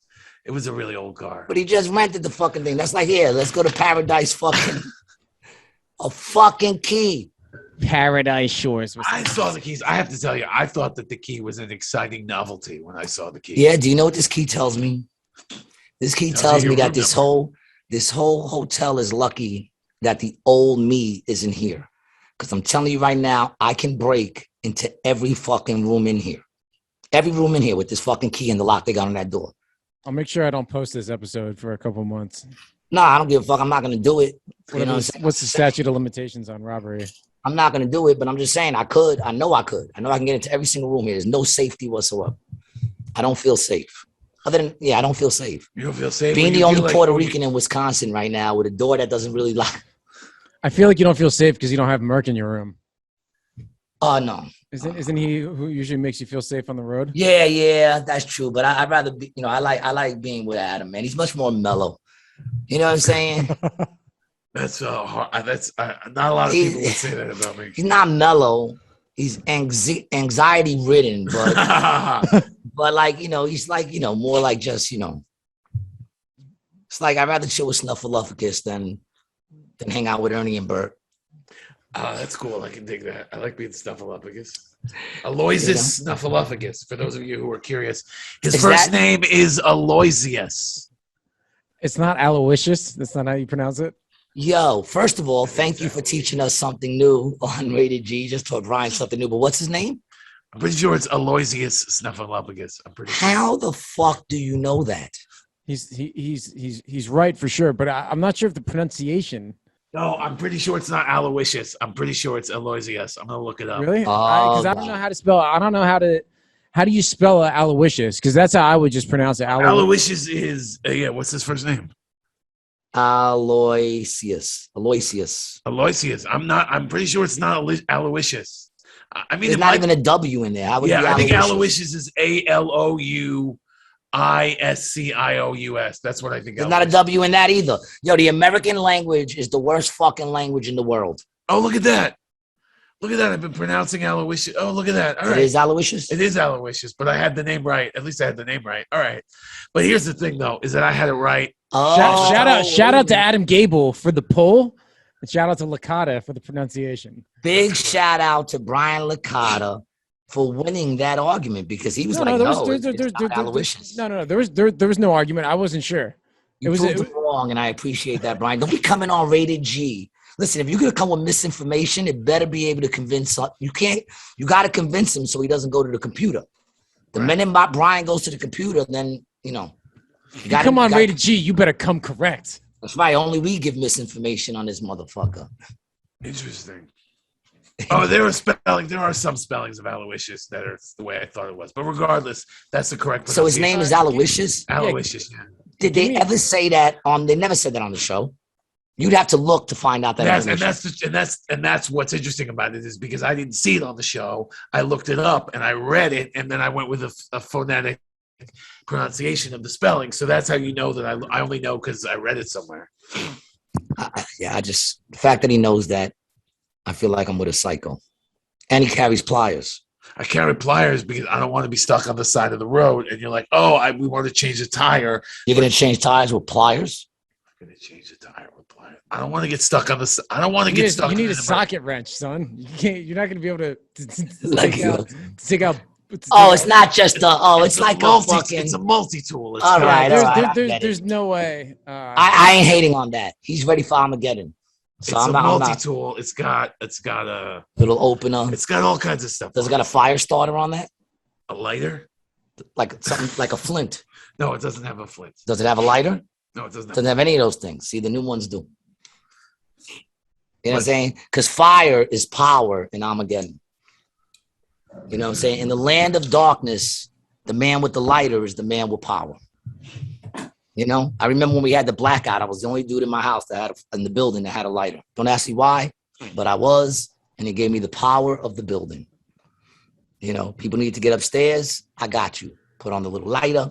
It was a really old car. But he just rented the fucking thing. That's like, here, let's go to Paradise fucking. A fucking key. Paradise Shores. I saw the keys. I have to tell you, I thought that the key was an exciting novelty when I saw the key. Yeah, do you know what this key tells me? This key tells me that this whole hotel is lucky that the old me isn't here. Because I'm telling you right now, I can break into every fucking room in here. Every room in here with this fucking key and the lock they got on that door. I'll make sure I don't post this episode for a couple months. No, I don't give a fuck. I'm not going to do it. You know what's the statute of limitations on robbery? I'm not going to do it, but I'm just saying I could. I know I could. I know I can get into every single room here. There's no safety whatsoever. I don't feel safe. I don't feel safe. You don't feel safe? Being the only Puerto Rican in Wisconsin right now with a door that doesn't really lock. I feel like you don't feel safe because you don't have Merc in your room. Oh, no. Isn't he who usually makes you feel safe on the road? Yeah, that's true. But I'd rather be, I like being with Adam, man. He's much more mellow. You know what I'm saying? That's hard. That's not a lot of people would say that about me. He's not mellow. He's anxiety ridden, but but like, he's like, more like just, it's like I'd rather chill with Snuffleupagus than hang out with Ernie and Bert. That's cool. I can dig that. I like being Snuffleupagus. Aloysius Snuffleupagus, for those of you who are curious. His first name is Aloysius. It's not Aloysius. That's not how you pronounce it. Yo, first of all, thank you for teaching us something new on Rated G. Just taught Brian something new. But what's his name? I'm pretty sure it's Aloysius Snuffleupagus. I'm pretty sure. How the fuck do you know that? He's right for sure, but I'm not sure if the pronunciation. No, I'm pretty sure it's not Aloysius. I'm pretty sure it's Aloysius. I'm gonna look it up. Really? Because I don't know how to spell it. I don't know how to. How do you spell Aloysius? Because that's how I would just pronounce it. Aloysius is what's his first name? Aloysius. I'm pretty sure it's not Aloysius. I mean, there's not even a W in there. I think Aloysius is Alouisious. That's what I think. There's not a W in that either. Yo, the American language is the worst fucking language in the world. Oh, look at that. I've been pronouncing Aloysius. Oh, look at that. All right. It is Aloysius? It is Aloysius, but I had the name right. At least I had the name right. All right. But here's the thing, though, is that I had it right. Oh. Shout out to Adam Gable for the poll. And shout out to Licata for the pronunciation. Big shout out to Brian Licata for winning that argument because he was it's not Aloysius. No. There was no argument. I wasn't sure. You proved it wrong, and I appreciate that, Brian. Don't be coming on Rated G. Listen, if you're gonna come with misinformation, it better be able to convince. You got to convince him so he doesn't go to the computer. The minute Brian goes to the computer, then you come on Rated G. You better come correct. That's right. Only we give misinformation on this motherfucker. Interesting. Oh, there are some spellings of Aloysius that are the way I thought it was. But regardless, that's the correct pronunciation. So his name is Aloysius? Aloysius, yeah. Did they ever say that they never said that on the show. You'd have to look to find out that. Yes, and that's what's interesting about it is because I didn't see it on the show. I looked it up and I read it, and then I went with a phonetic pronunciation of the spelling. So that's how you know that I only know because I read it somewhere. The fact that he knows that, I feel like I'm with a psycho. And he carries pliers. I carry pliers because I don't want to be stuck on the side of the road. And you're like, oh, we want to change the tire. You're gonna change tires with pliers? I'm gonna change the tire with pliers. I don't want to get stuck on the. I don't want to get stuck. You need a socket wrench, son. You can't. You're not gonna be able to take out. Oh, it's not just it's like a fucking. It's a multi-tool. All right. There's no way. I ain't hating on that. He's ready for Armageddon. So it's a multi-tool. It's got a little opener. It's got all kinds of stuff. Does it got a fire starter on that? A lighter? Like something like a flint? No, it doesn't have a flint. Does it have a lighter? No, it doesn't. Doesn't have any of those things. See, the new ones do. You know what I'm saying? Because fire is power in Armageddon. You know what I'm saying? In the land of darkness, the man with the lighter is the man with power. You know, I remember when we had the blackout, I was the only dude in my house in the building that had a lighter. Don't ask me why, but I was, and it gave me the power of the building. You know, people need to get upstairs. I got you. Put on the little lighter,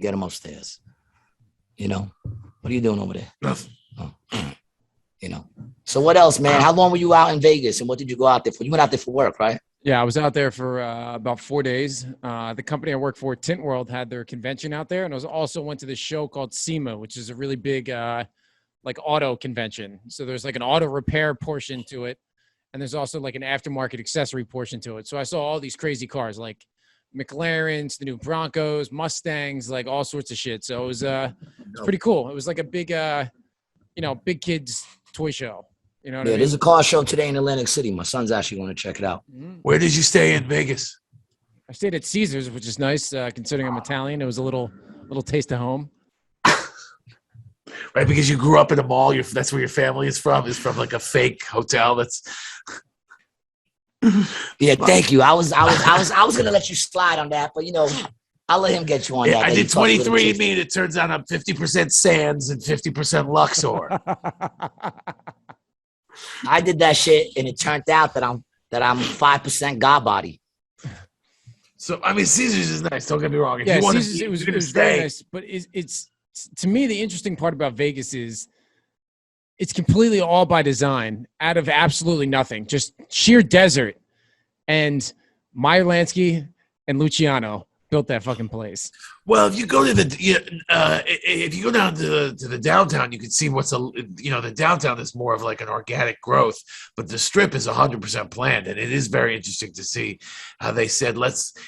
get them upstairs. You know, what are you doing over there? Nothing. Oh. You know, so what else, man? How long were you out in Vegas, and what did you go out there for? You went out there for work, right? Yeah, I was out there for about 4 days. The company I work for, Tint World, had their convention out there, and I also went to this show called SEMA, which is a really big like auto convention. So there's like an auto repair portion to it, and there's also like an aftermarket accessory portion to it. So I saw all these crazy cars like McLarens, the new Broncos, Mustangs, like all sorts of shit. So it was pretty cool. It was like a big, big kids toy show. You know what I mean? There's a car show today in Atlantic City. My son's actually going to check it out. Where did you stay in Vegas? I stayed at Caesars, which is nice considering I'm Italian. It was a little taste of home. Right, because you grew up in a mall. That's where your family is from. Is from like a fake hotel. That's. Yeah, thank you. I was gonna let you slide on that, but I'll let him get you on that. I did 23andMe, and it turns out I'm 50% Sands and 50% Luxor. I did that shit, and it turned out that I'm 5% God body. So I mean, Caesars is nice. Don't get me wrong. If yeah, you want Caesars, it was very nice. But it's to me the interesting part about Vegas is it's completely all by design, out of absolutely nothing, just sheer desert. And Meyer Lansky and Luciano built that fucking place. Well, if you go to if you go down to the downtown, you can see the downtown is more of like an organic growth, but the strip is 100% planned, and it is very interesting to see how they said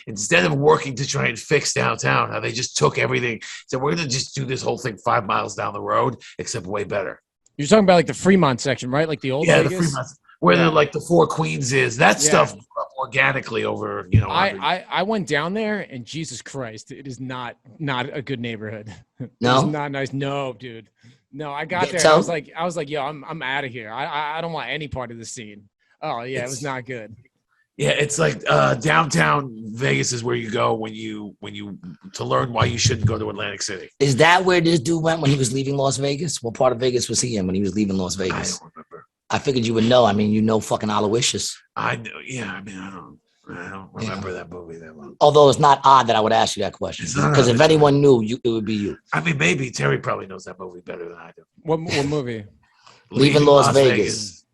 instead of working to try and fix downtown, how they just took everything, said we're going to just do this whole thing 5 miles down the road, except way better. You're talking about like the Fremont section, right? Like the old Vegas? The Fremont. Where the Four Queens is, that stuff grew up organically over, I went down there, and Jesus Christ, it is not a good neighborhood. No, it's not nice. No, dude. No, I got there. I was like, yo, I'm out of here. I don't want any part of the scene. Oh yeah, it was not good. Yeah, it's like downtown Vegas is where you go when you to learn why you shouldn't go to Atlantic City. Is that where this dude went when he was leaving Las Vegas? What part of Vegas was he in when he was leaving Las Vegas? I don't remember. I figured you would know. I mean, fucking Aloysius. I know. Yeah, I mean, I don't remember that movie that well. Although it's not odd that I would ask you that question, because if anyone knew, it would be you. I mean, maybe Terry probably knows that movie better than I do. What movie? Leaving Las Vegas.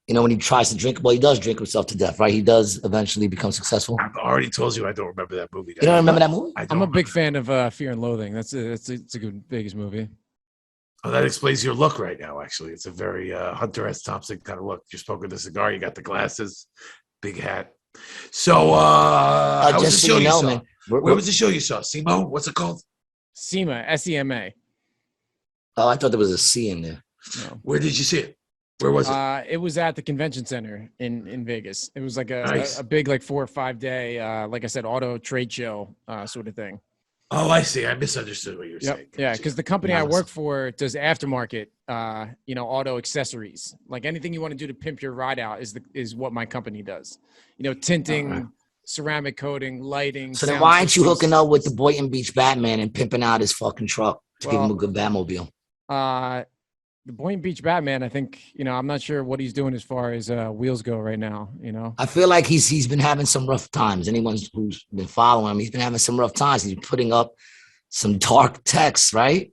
When he tries to drink, well, he does drink himself to death, right? He does eventually become successful. I've already told you I don't remember that movie. You don't remember that movie? I'm a big fan of Fear and Loathing. It's a good Vegas movie. Oh, that explains your look right now, actually. It's a very Hunter S. Thompson kind of look. You're smoking the cigar, you got the glasses, big hat. So, how was the show you saw? Man, where was the show you saw? SEMA? What's it called? SEMA, SEMA. Oh, I thought there was a C in there. No. Where did you see it? Where was it? It was at the convention center in Vegas. It was like a big, like 4 or 5 day, like I said, auto trade show sort of thing. Oh, I see. I misunderstood what you were saying. Yeah, because the company I work for does aftermarket, auto accessories. Like anything you want to do to pimp your ride out is what my company does. Tinting, ceramic coating, lighting. So then why aren't you hooking up with the Boynton Beach Batman and pimping out his fucking truck to give him a good Batmobile? The Boynton Beach Batman, I think, I'm not sure what he's doing as far as wheels go right now, I feel like he's been having some rough times. Anyone who's been following him, he's been having some rough times. He's putting up some dark texts, right?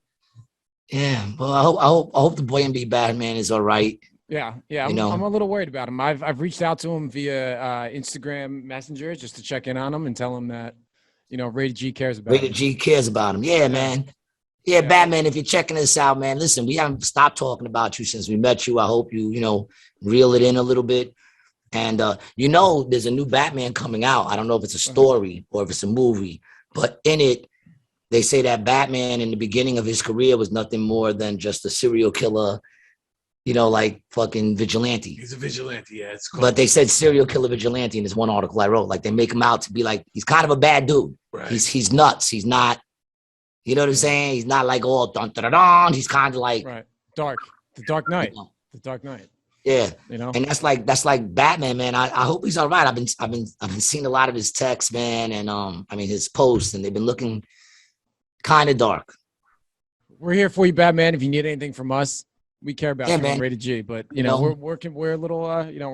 Yeah. Well, I hope the Boynton Beach Batman is all right. Yeah, You know? I'm a little worried about him. I've reached out to him via Instagram Messenger just to check in on him and tell him that, Rated G cares about Rated him. G cares about him. Yeah, man. Yeah, Batman, if you're checking this out, man, listen, we haven't stopped talking about you since we met you. I hope you reel it in a little bit. And, there's a new Batman coming out. I don't know if it's a story or if it's a movie, but in it, they say that Batman in the beginning of his career was nothing more than just a serial killer, like fucking vigilante. He's a vigilante, yeah. It's cool. But they said serial killer vigilante in this one article I wrote. Like they make him out to be like, he's kind of a bad dude. Right. He's nuts. He's not, you know what I'm saying? He's not like all dun dun dun. He's kind of like dark. The Dark Knight. The Dark Knight. Yeah. And that's like Batman, man. I hope he's all right. I've been seeing a lot of his texts, man, and his posts, and they've been looking kind of dark. We're here for you, Batman. If you need anything from us, we care about you, man. Rated G. But we're a little we're a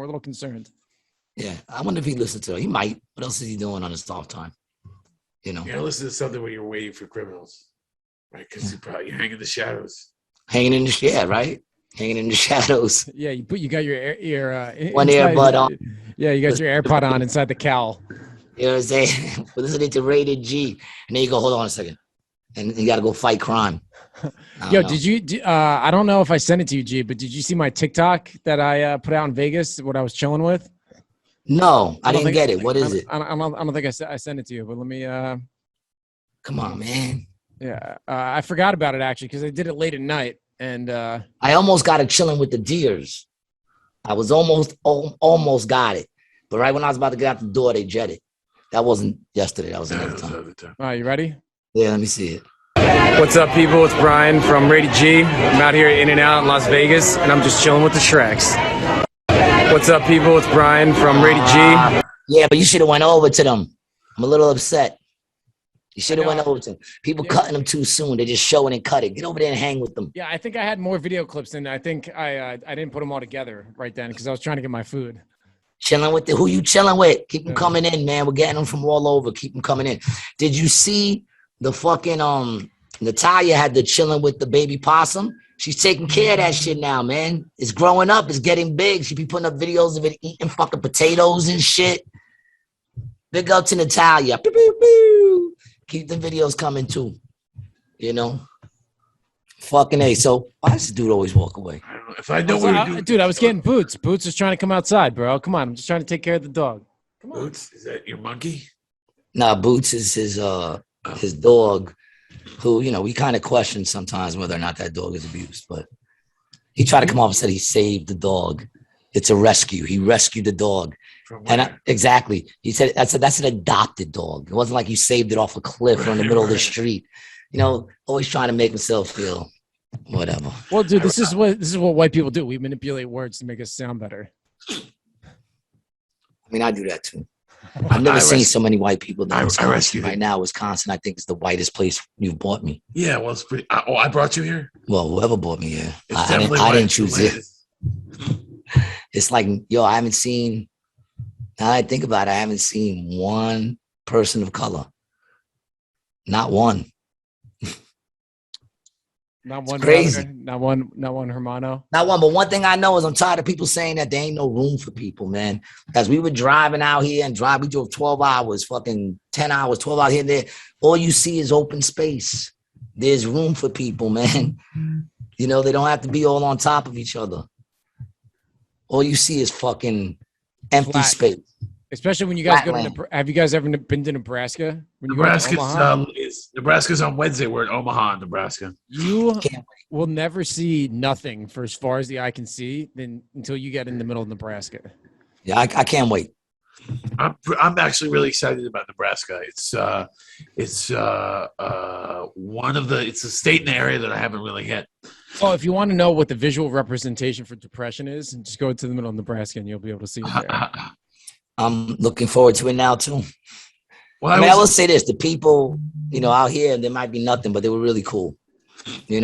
little concerned. Yeah, I wonder if he listens to it. He might. What else is he doing on his off time? Yeah, listen to something when you're waiting for criminals, right? Because you're hanging in the shadows. Hanging in the right? Hanging in the shadows. Yeah, you got your ear one earbud on. Yeah, you got your AirPod on inside the cowl. You know what I'm saying? We're listening to Rated G, and then you go, hold on a second, and you got to go fight crime. Yo, did you? I don't know if I sent it to you, G, but did you see my TikTok that I put out in Vegas? What I was chilling with? No, I didn't get it. What is it? I don't think I sent it to you, but let me. Come on, man. Yeah, I forgot about it actually because I did it late at night, and I almost got it chilling with the deers. I was almost got it, but right when I was about to get out the door, they jetted. That wasn't yesterday. That was another time. All right, you ready? Yeah, let me see it. What's up, people? It's Brian from Rated G. I'm out here at In-N-Out in Las Vegas, and I'm just chilling with the Shreks. What's up, people? It's Brian from Rated G. Yeah, but you should have went over to them. I'm a little upset. You should have went over to them. People cutting them too soon. They just show it and cut it. Get over there and hang with them. Yeah, I think I had more video clips than I think I didn't put them all together right then because I was trying to get my food. Chilling with who you chilling with? Keep them coming in, man. We're getting them from all over. Keep them coming in. Did you see the fucking Natalia had the chilling with the baby possum? She's taking care of that shit now, man. It's growing up. It's getting big. She be putting up videos of it eating fucking potatoes and shit. Big up to Natalia. Pew, pew, pew. Keep the videos coming too. Fucking A. So why does this dude always walk away? I don't know. If I know what you're doing. Dude, I was getting Boots. Boots is trying to come outside, bro. Come on. I'm just trying to take care of the dog. Come on. Boots? Is that your monkey? Nah, Boots is his dog, who, we kind of question sometimes whether or not that dog is abused, but he tried to come off and said he saved the dog. It's a rescue. He rescued the dog. Exactly. He said that's an adopted dog. It wasn't like you saved it off a cliff or in the middle of the street. Always trying to make himself feel whatever. Well, dude, this is what white people do. We manipulate words to make us sound better. I mean, I do that too. I've never seen so many white people in Wisconsin. Right now, Wisconsin, I think, is the whitest place you've bought me. Yeah, well, it's pretty. I brought you here? Well, whoever bought me here. I didn't choose it. It's like, I haven't seen, now that I think about it, I haven't seen one person of color. Not one. Not one. Crazy. Not one Hermano. Not one. But one thing I know is I'm tired of people saying that there ain't no room for people, man. As we were driving out here we drove 12 hours, fucking 10 hours, 12 hours here and there. All you see is open space. There's room for people, man. They don't have to be all on top of each other. All you see is fucking empty space. Especially when you guys go to, have you guys ever been to Nebraska? Nebraska's on Wednesday. We're in Omaha, Nebraska. You will never see nothing for as far as the eye can see until you get in the middle of Nebraska. Yeah, I can't wait. I'm actually really excited about Nebraska. It's a state in the area that I haven't really hit. Oh, if you want to know what the visual representation for depression is, just go to the middle of Nebraska and you'll be able to see it there. I'm looking forward to it now too. Well, I will say this: the people, out here, there might be nothing, but they were really cool. They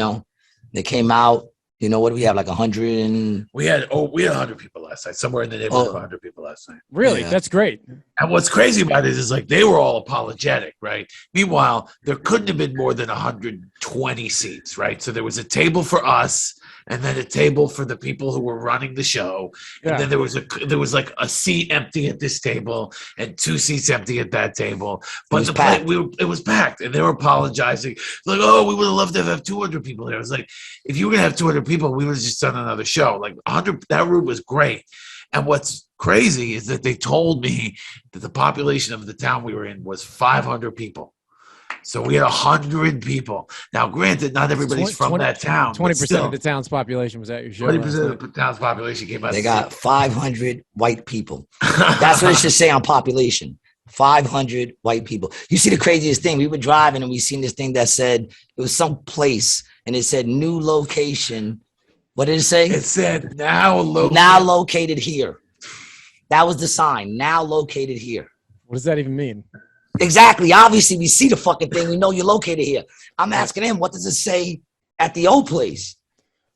came out. What do we have? Like 100 and we had 100 people last night, somewhere in the neighborhood of 100 people last night. Really? Yeah. That's great. And what's crazy about it is like they were all apologetic, right? Meanwhile, there couldn't have been more than 120 seats, right? So there was a table for us, and then a table for the people who were running the show. Yeah. And then there was like a seat empty at this table and 2 seats empty at that table. But it was packed, and they were apologizing. Like, oh, we would have loved to have 200 people there. I was like, if you were gonna have 200 people, we would have just done another show. Like 100, that room was great. And what's crazy is that they told me that the population of the town we were in was 500 people. So we had 100 people. Now, granted, not everybody's from that town. 20% of the town's population was at your show. 20% of the town's population came out. They got 500 white people. That's what it should say on population. 500 white people. You see the craziest thing? We were driving and we seen this thing that said it was some place and it said new location. What did it say? It said now located here. That was the sign. Now located here. What does that even mean? Exactly. Obviously, we see the fucking thing. We know you're located here. I'm asking him, what does it say at the old place?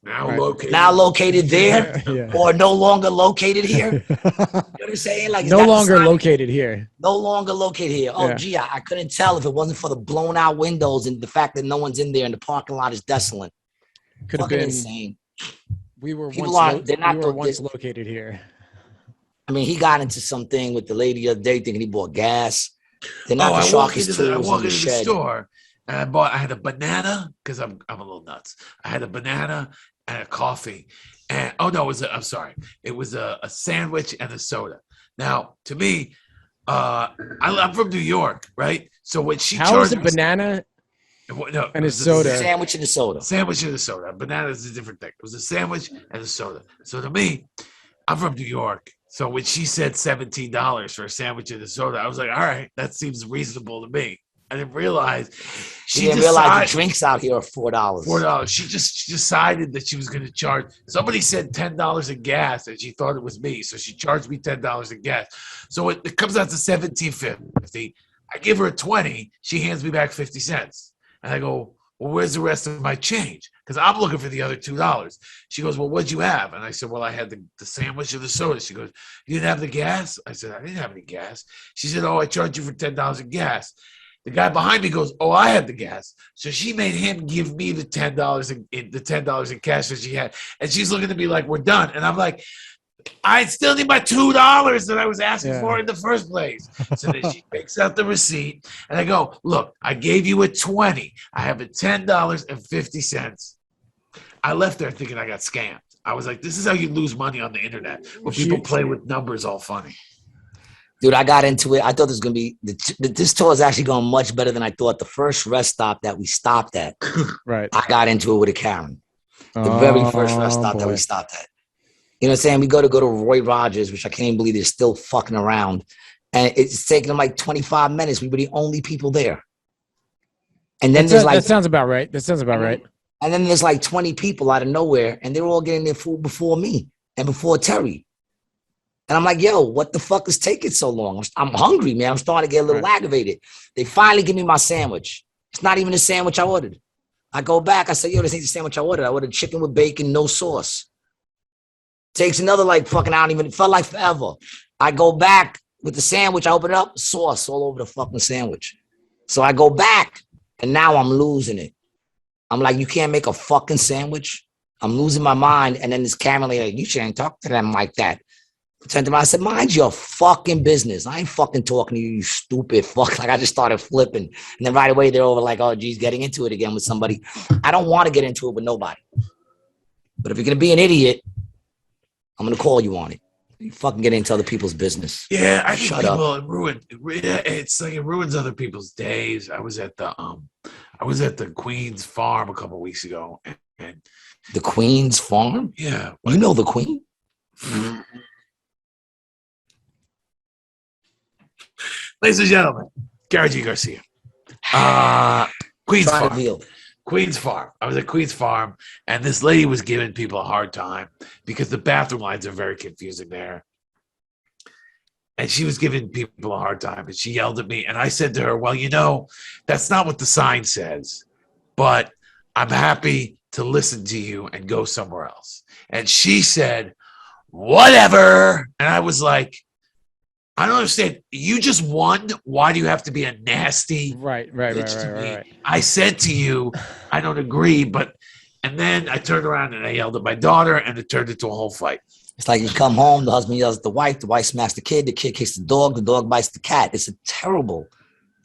Now located there, Yeah. or no longer located here. You know what I'm saying? Like no longer located here. No longer located here. Oh, gee, I couldn't tell if it wasn't for the blown out windows and the fact that no one's in there and the parking lot is desolate. Could have Fucking been insane. We were People once located here. I mean, he got into something with the lady the other day thinking he bought gas. They're not the sharkest tools I walk in the into the shed. store and I had a banana because I'm a little nuts. I had a banana and a coffee. And it was a sandwich and a soda. Now, to me, I'm from New York, right? So when she How is a banana and a soda? Sandwich and a soda. Sandwich and a soda. A banana is a different thing. It was a sandwich and a soda. So to me, I'm from New York. So when she said $17 for a sandwich and a soda, I was like, all right, that seems reasonable to me. I didn't realize the drinks out here are $4. $4. She just decided that she was going to charge. Somebody said $10 in gas, and she thought it was me, so she charged me $10 in gas. So it comes out to $17.50. I give her a 20. She hands me back 50 cents, and I go, well, where's the rest of my change? Because I'm looking for the other $2. She goes, well, what'd you have? And I said, well, I had the sandwich and the soda. She goes, you didn't have the gas? I said, I didn't have any gas. She said, oh, I charged you for $10 in gas. The guy behind me goes, oh, I had the gas. So she made him give me the $10 in cash that she had. And she's looking at me like, we're done. And I'm like, I still need my $2 that I was asking for in the first place. So then she picks out the receipt, and I go, look, I gave you a 20. I have a $10.50. I left there thinking I got scammed. I was like, this is how you lose money on the internet, where people play with numbers all funny. Dude, I got into it. I thought this was going to be this tour is actually going much better than I thought. The first rest stop that we stopped at, right? I got into it with a Karen. The very first rest stop that we stopped at. You know what I'm saying? We go to Roy Rogers, which I can't even believe they're still fucking around. And it's taking them like 25 minutes. We were the only people there. And then that sounds about right. And then there's like 20 people out of nowhere, and they're all getting their food before me and before Terry. And I'm like, yo, what the fuck is taking so long? I'm hungry, man. I'm starting to get a little aggravated. They finally give me my sandwich. It's not even the sandwich I ordered. I go back. I say, yo, this ain't the sandwich I ordered. I ordered chicken with bacon, no sauce. Takes another it felt like forever. I go back with the sandwich. I open it up, sauce all over the fucking sandwich. So I go back, and now I'm losing it. I'm like, you can't make a fucking sandwich? I'm losing my mind. And then this camera lady, like, you shouldn't talk to them like that. I said, mind your fucking business. I ain't fucking talking to you, you stupid fuck. Like, I just started flipping. And then right away, they're over like, oh, geez, getting into it again with somebody. I don't want to get into it with nobody. But if you're going to be an idiot, I'm going to call you on it. You fucking get into other people's business. Yeah, I think it's like it ruins other people's days. I was at the Queen's Farm a couple of weeks ago. And the Queen's Farm? Yeah. You know the Queen? Ladies and gentlemen, Gary G. Garcia. Queen's Farm. Queen's Farm. I was at Queen's Farm, and this lady was giving people a hard time because the bathroom lines are very confusing there. And she was giving people a hard time, and she yelled at me. And I said to her, well, you know, that's not what the sign says, but I'm happy to listen to you and go somewhere else. And she said, whatever. And I was like, I don't understand. You just won. Why do you have to be a nasty right. I said to you, I don't agree, but And then I turned around and I yelled at my daughter, and it turned into a whole fight. It's like you come home, the husband yells at the wife smacks the kid kicks the dog bites the cat. It's a terrible,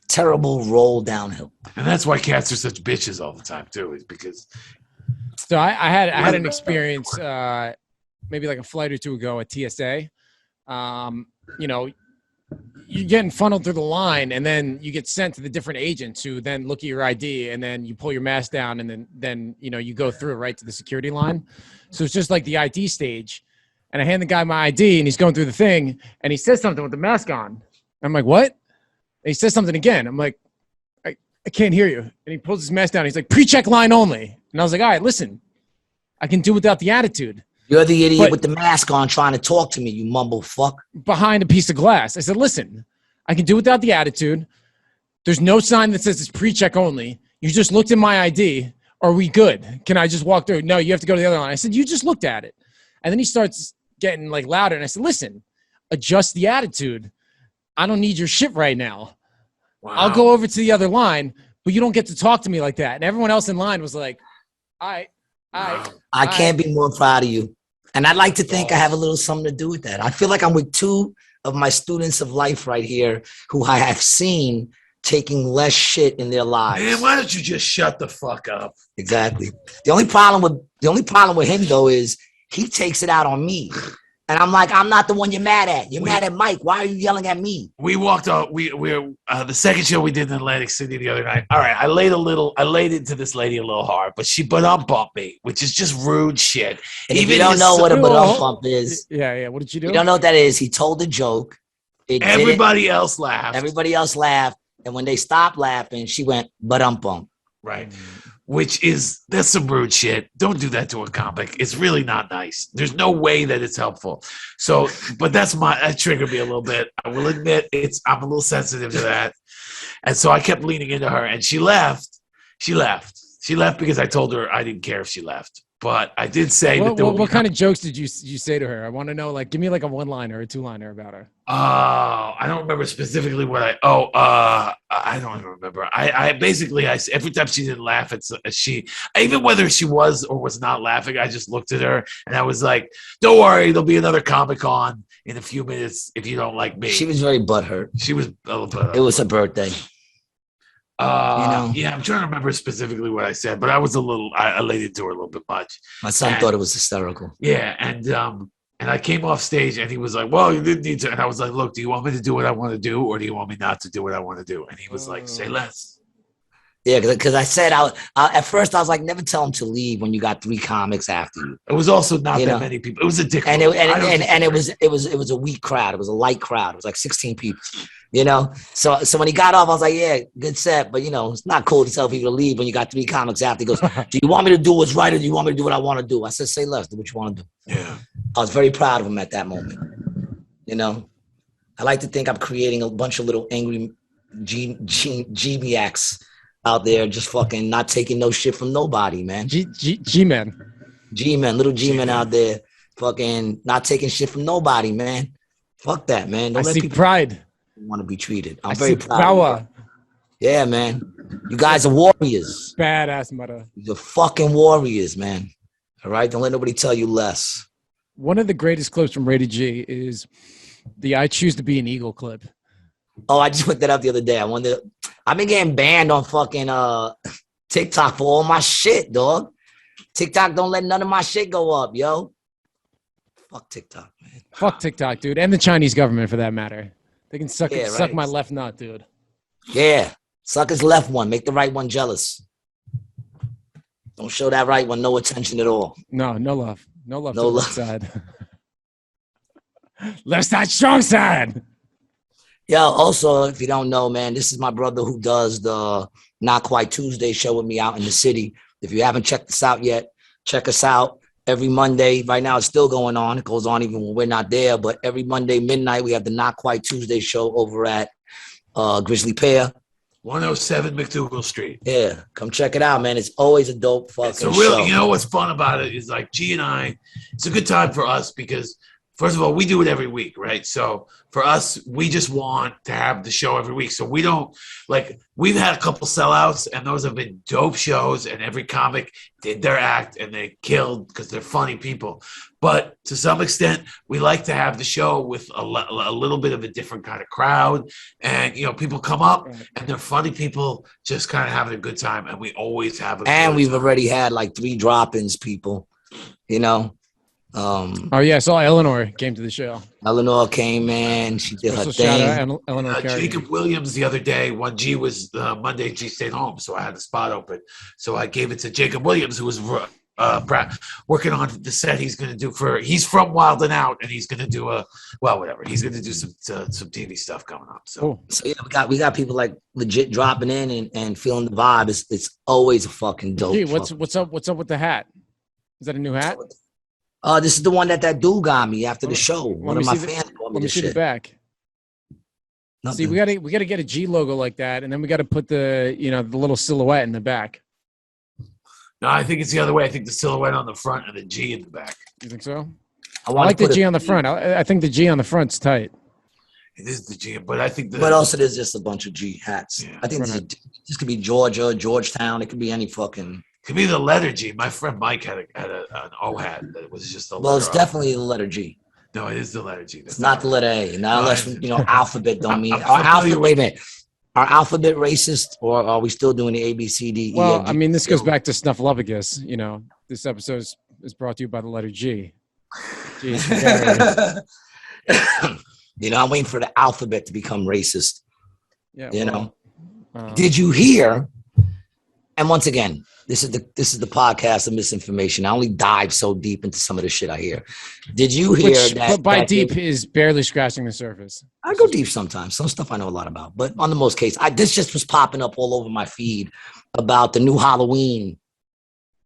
terrible roll downhill. And that's why cats are such bitches all the time too, is because. So I had an experience maybe like a flight or two ago at TSA. You know, you're getting funneled through the line, and then you get sent to the different agents who then look at your ID, and then you pull your mask down, and then you know, you go through right to the security line. So it's just like the ID stage. And I hand the guy my ID, and he's going through the thing, and he says something with the mask on. I'm like, what? And he says something again. I'm like, I can't hear you. And he pulls his mask down. He's like, pre-check line only. And I was like, all right, listen, I can do without the attitude. You're the idiot with the mask on trying to talk to me, you mumble fuck. Behind a piece of glass. I said, listen, I can do without the attitude. There's no sign that says it's pre-check only. You just looked at my ID. Are we good? Can I just walk through? No, you have to go to the other line. I said, you just looked at it. And then he starts getting like louder. And I said, listen, adjust the attitude. I don't need your shit right now. Wow. I'll go over to the other line, but you don't get to talk to me like that. And everyone else in line was like, all right. I can't be more proud of you. And I'd like to think I have a little something to do with that. I feel like I'm with two of my students of life right here who I have seen taking less shit in their lives. Man, why don't you just shut the fuck up? Exactly. The only problem with him though is he takes it out on me. And I'm like, I'm not the one you're mad at. You're mad at Mike. Why are you yelling at me? We walked out. We're the second show we did in Atlantic City the other night. All right, I laid into this lady a little hard, but she bumped me, which is just rude shit. And if you don't know what a bump is, yeah. What did you do? You don't know what that is. He told a joke. Everybody else laughed. Everybody else laughed, and when they stopped laughing, she went bump. Right. That's some rude shit. Don't do that to a comic. It's really not nice. There's no way that it's helpful. So, but that triggered me a little bit. I will admit I'm a little sensitive to that. And so I kept leaning into her, and she left. She left because I told her I didn't care if she left. But I did say what kind of jokes did you say to her? I want to know, like, give me like a one-liner or a two-liner about her. I don't remember specifically what I don't even remember. I basically every time she didn't laugh, even whether she was or was not laughing, I just looked at her and I was like, don't worry, there'll be another Comic-Con in a few minutes if you don't like me. She was very butthurt. She was butthurt. It was her birthday. Yeah, I'm trying to remember specifically what I said, but I was I laid into her a little bit much. My son thought it was hysterical. Yeah, and I came off stage and he was like, well, you didn't need to. And I was like, look, do you want me to do what I want to do, or do you want me not to do what I want to do? And he was like, say less. Yeah, because I said at first I was like, never tell him to leave when you got 3 comics after you. It was also not that many people. It was a dick. And it was a weak crowd. It was a light crowd. It was like 16 people. You know, so when he got off, I was like, yeah, good set. But, you know, it's not cool to tell people to leave when you got 3 comics after. He goes, do you want me to do what's right, or do you want me to do what I want to do? I said, say less, do what you want to do. Yeah. I was very proud of him at that moment. You know, I like to think I'm creating a bunch of little angry G-Biacs out there just fucking not taking no shit from nobody, man. G-Men. G-Men, little G-Men out there fucking not taking shit from nobody, man. Fuck that, man. Don't let see people pride. Want to be treated. I'm very proud. Power. Yeah, man. You guys are warriors. Badass mother. You're fucking warriors, man. All right? Don't let nobody tell you less. One of the greatest clips from Rated G is the I Choose to Be an Eagle clip. Oh, I just put that up the other day. I've been getting banned on fucking TikTok for all my shit, dog. TikTok don't let none of my shit go up, yo. Fuck TikTok, man. Fuck TikTok, dude. And the Chinese government, for that matter. They can suck my left nut, dude. Yeah. Suck his left one. Make the right one jealous. Don't show that right one no attention at all. No love. No love to the left side. Left side, strong side. Yo, also, if you don't know, man, this is my brother who does the Not Quite Tuesday show with me out in the city. If you haven't checked us out yet, check us out. Every Monday, right now it's still going on. It goes on even when we're not there. But every Monday midnight, we have the Not Quite Tuesday show over at Grizzly Pear. 107 McDougal Street. Yeah, come check it out, man. It's always a dope fucking show. You know what's fun about it is like G and I, it's a good time for us because first of all, we do it every week, right? So for us, we just want to have the show every week. So we don't like, we've had a couple sellouts and those have been dope shows and every comic did their act and they killed because they're funny people. But to some extent, we like to have the show with a little bit of a different kind of crowd. And, you know, people come up and they're funny people just kind of having a good time. And we always have a good And we've time. already had like 3 drop-ins, people, you know. Oh yeah, I saw Eleanor came to the show. Eleanor came in. She did her Special shout thing. out Eleanor Carrigan. Jacob Williams the other day, when G was Monday, G stayed home, so I had the spot open. So I gave it to Jacob Williams, who was working on the set he's going to do he's from Wild and Out, and he's going to do whatever. He's going to do some TV stuff coming up. So, Cool. So yeah, we got people like legit dropping in and feeling the vibe. It's always a fucking dope. Gee, what's up with the hat? Is that a new hat? This is the one that dude got me after the show. One of my fans bought me Let me this see the shit. back. Nothing. See, we gotta get a G logo like that, and then we gotta put the little silhouette in the back. no, I think it's the other way. I think the silhouette on the front and the G in the back. You think so? I I want like to the put G on the front. I think the G on the front's tight. It is the G, but I think But also, there's just a bunch of G hats. Yeah. I think this could be Georgia, Georgetown. It could be any fucking. could be the letter G. My friend Mike had an O hat that was just a Well, it's letter. definitely the letter G. No, it is the letter G. It's not the letter A. Not unless alphabet don't mean. I'm Our alphabet. familiar Wait a minute. Are alphabet racist, or are we still doing the A B C D E? Well, F, G? I mean, this goes back to Snuffleupagus. You know, this episode is brought to you by the letter G. G is for Gary. I'm waiting for the alphabet to become racist. Yeah, You know. know. Did you hear? And once again, this is the podcast of misinformation. I only dive so deep into some of the shit I hear. Did you hear Which, that? but by that deep is barely scratching the surface. I go deep sometimes. Some stuff I know a lot about, but on the most case, this just was popping up all over my feed about the new Halloween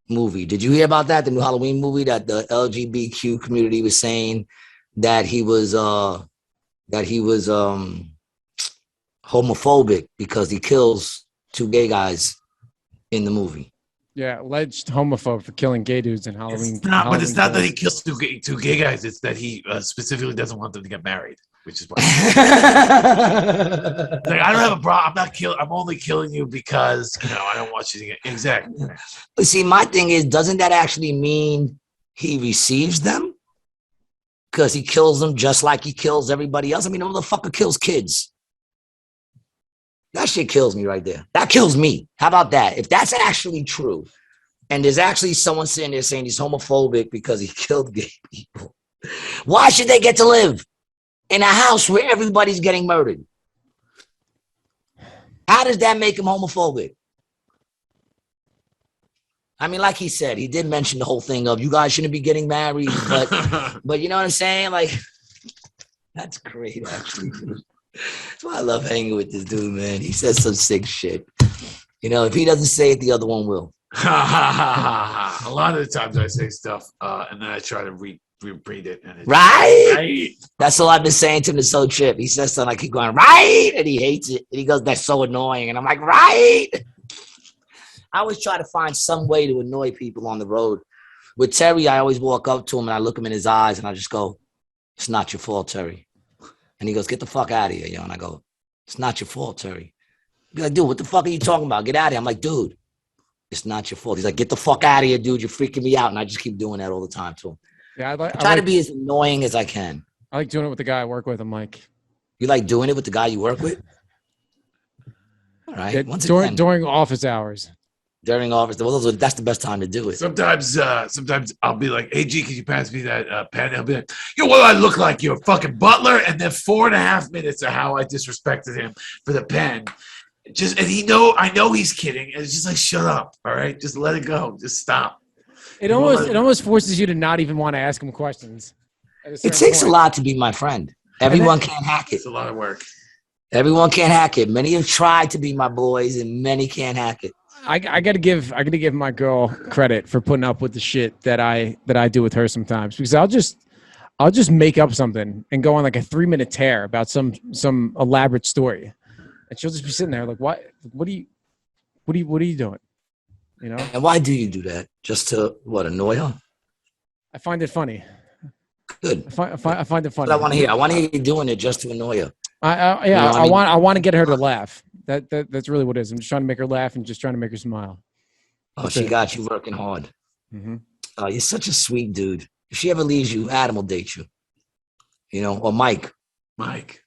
movie. Did you hear about that? The new Halloween movie that the LGBTQ community was saying that he was homophobic because he kills 2 gay guys in the movie. Yeah, alleged homophobe for killing gay dudes in Halloween. It's not, but it's not that Halloween he kills two gay guys. It's that he specifically doesn't want them to get married, which is why. Like, I don't have a problem. I'm only killing you because I don't want you to get exactly. But see, my thing is, doesn't that actually mean he receives them? Because he kills them just like he kills everybody else. I mean, the motherfucker kills kids. That shit kills me right there. That kills me. How about that? If that's actually true, and there's actually someone sitting there saying he's homophobic because he killed gay people, why should they get to live in a house where everybody's getting murdered? How does that make him homophobic? I mean, like he said, he did mention the whole thing of you guys shouldn't be getting married, but you know what I'm saying? Like, that's great, actually. That's why I love hanging with this dude, man. He says some sick shit. If he doesn't say it, the other one will. A lot of the times I say stuff, and then I try to read it. And Right? That's all I've been saying to him this whole trip. He says something, I keep going, right? And he hates it. And he goes, that's so annoying. And I'm like, right? I always try to find some way to annoy people on the road. With Terry, I always walk up to him and I look him in his eyes and I just go, it's not your fault, Terry. And he goes, get the fuck out of here, yo. And I go, it's not your fault, Terry. Be like, dude, what the fuck are you talking about? Get out of here. I'm like, dude, it's not your fault. He's like, get the fuck out of here, dude. You're freaking me out. And I just keep doing that all the time to him. Yeah, I try to be as annoying as I can. I like doing it with the guy I work with. I'm like, You like doing it with the guy you work with? All right. yeah, Once again, during office hours. during office, that's the best time to do it. Sometimes I'll be like, "Hey G, can you pass me that pen?" He'll be like, "Yo, what do I look like? You're a fucking butler?" And then 4.5 minutes of how I disrespected him for the pen. I know he's kidding, and it's just like, shut up, all right? Just let it go. Just stop. It almost forces you to not even want to ask him questions. It takes a lot to be my friend. Everyone can't hack it. It's a lot of work. Everyone can't hack it. Many have tried to be my boys, and many can't hack it. I gotta give my girl credit for putting up with the shit that I do with her sometimes, because I'll just make up something and go on like a 3-minute tear about some elaborate story, and she'll just be sitting there like, what are you doing? You know? And why do you do that? Just to annoy her? I find it funny. Good. I find it funny. But I want to hear. I want to hear you doing it just to annoy her. I want to get her to laugh. That's really what it is. I'm just trying to make her laugh and just trying to make her smile. Oh, she got you working hard. Mm-hmm. Oh, you're such a sweet dude. If she ever leaves you, Adam will date you. You know, or Mike. Mike.